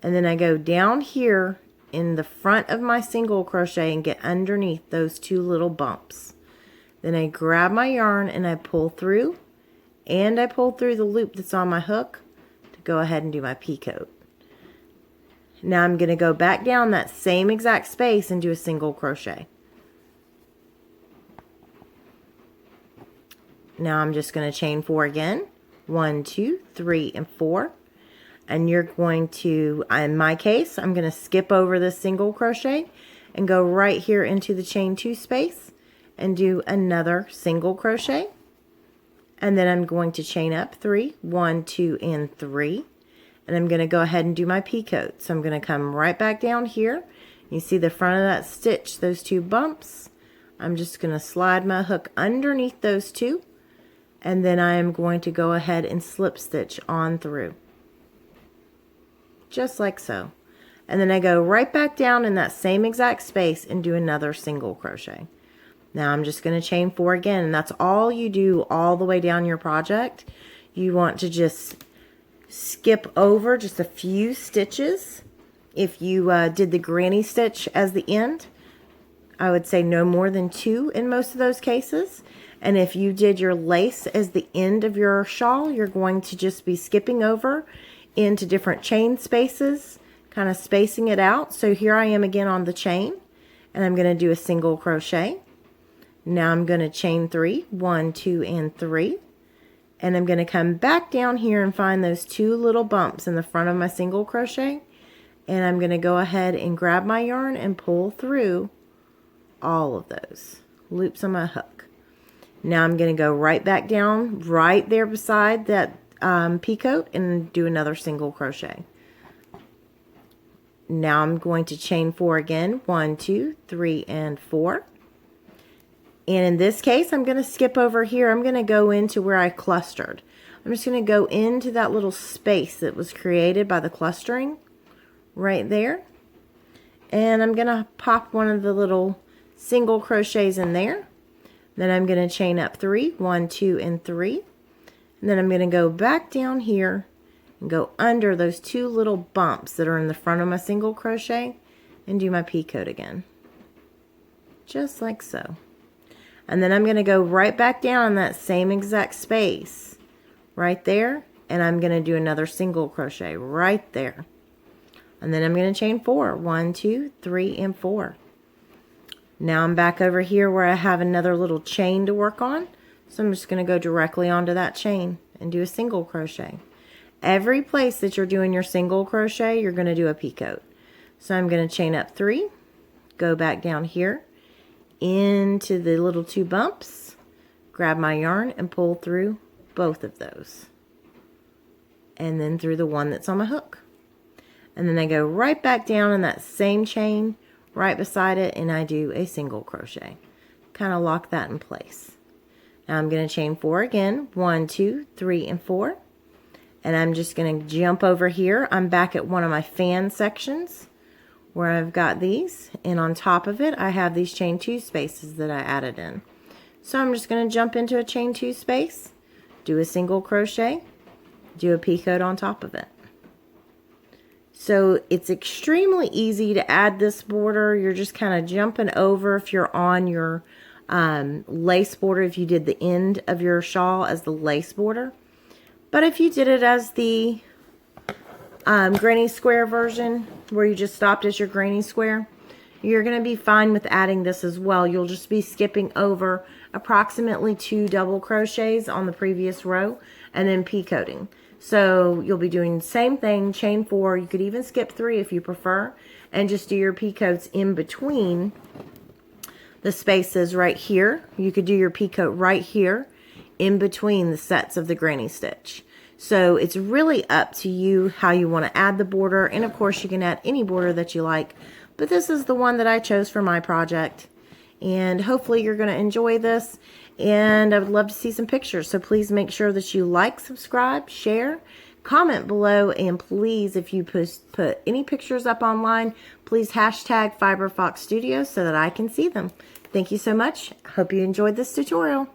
and then I go down here in the front of my single crochet and get underneath those 2 little bumps. Then I grab my yarn and I pull through, and I pull through the loop that's on my hook to go ahead and do my peacoat. Now I'm going to go back down that same exact space and do a single crochet. Now I'm just going to chain 4 again, 1, 2, 3, and 4. And you're going to, in my case, I'm going to skip over this single crochet and go right here into the chain 2 space and do another single crochet. And then I'm going to chain up 3, 1, 2, and 3. And I'm going to go ahead and do my peacoat. So I'm going to come right back down here. You see the front of that stitch, those 2 bumps. I'm just going to slide my hook underneath those 2. And then I am going to go ahead and slip stitch on through. Just like so. And then I go right back down in that same exact space and do another single crochet. Now I'm just going to chain 4 again, and that's all you do all the way down your project. You want to just skip over just a few stitches. If you did the granny stitch as the end, I would say no more than 2 in most of those cases. And if you did your lace as the end of your shawl, you're going to just be skipping over into different chain spaces, kind of spacing it out. So here I am again on the chain, and I'm going to do a single crochet. Now I'm going to chain 3, 1, 2, and 3. And I'm going to come back down here and find those 2 little bumps in the front of my single crochet. And I'm going to go ahead and grab my yarn and pull through all of those loops on my hook. Now I'm going to go right back down right there beside that peacoat and do another single crochet. Now I'm going to chain 4 again, 1, 2, 3, and 4. And in this case, I'm going to skip over here. I'm going to go into where I clustered. I'm just going to go into that little space that was created by the clustering right there. And I'm going to pop one of the little single crochets in there. Then I'm going to chain up 3, 1, 2, and 3. And then I'm going to go back down here and go under those 2 little bumps that are in the front of my single crochet and do my peacoat again. Just like so. And then I'm going to go right back down in that same exact space right there, and I'm going to do another single crochet right there. And then I'm going to chain 4, 1, 2, 3, and 4. Now I'm back over here where I have another little chain to work on. So I'm just going to go directly onto that chain and do a single crochet. Every place that you're doing your single crochet, you're going to do a peacoat. So I'm going to chain up 3, go back down here into the little 2 bumps, grab my yarn and pull through both of those. And then through the one that's on my hook. And then I go right back down in that same chain right beside it, and I do a single crochet. Kind of lock that in place. Now I'm going to chain 4 again. 1, 2, 3, and 4. And I'm just going to jump over here. I'm back at one of my fan sections where I've got these. And on top of it, I have these chain 2 spaces that I added in. So I'm just going to jump into a chain 2 space, do a single crochet, do a peacoat on top of it. So it's extremely easy to add this border. You're just kind of jumping over if you're on your lace border, if you did the end of your shawl as the lace border. But if you did it as the granny square version, where you just stopped as your granny square, you're going to be fine with adding this as well. You'll just be skipping over approximately 2 double crochets on the previous row and then peacoating. So you'll be doing the same thing, chain 4. You could even skip 3 if you prefer, and just do your peacoats in between the spaces right here. You could do your peacoat right here in between the sets of the granny stitch. So it's really up to you how you want to add the border, and of course you can add any border that you like, but this is the one that I chose for my project. And hopefully you're going to enjoy this, and I would love to see some pictures. So please make sure that you like, subscribe, share, comment below, and please, if you put any pictures up online, please hashtag FiberFox Studios so that I can see them. Thank you so much. Hope you enjoyed this tutorial.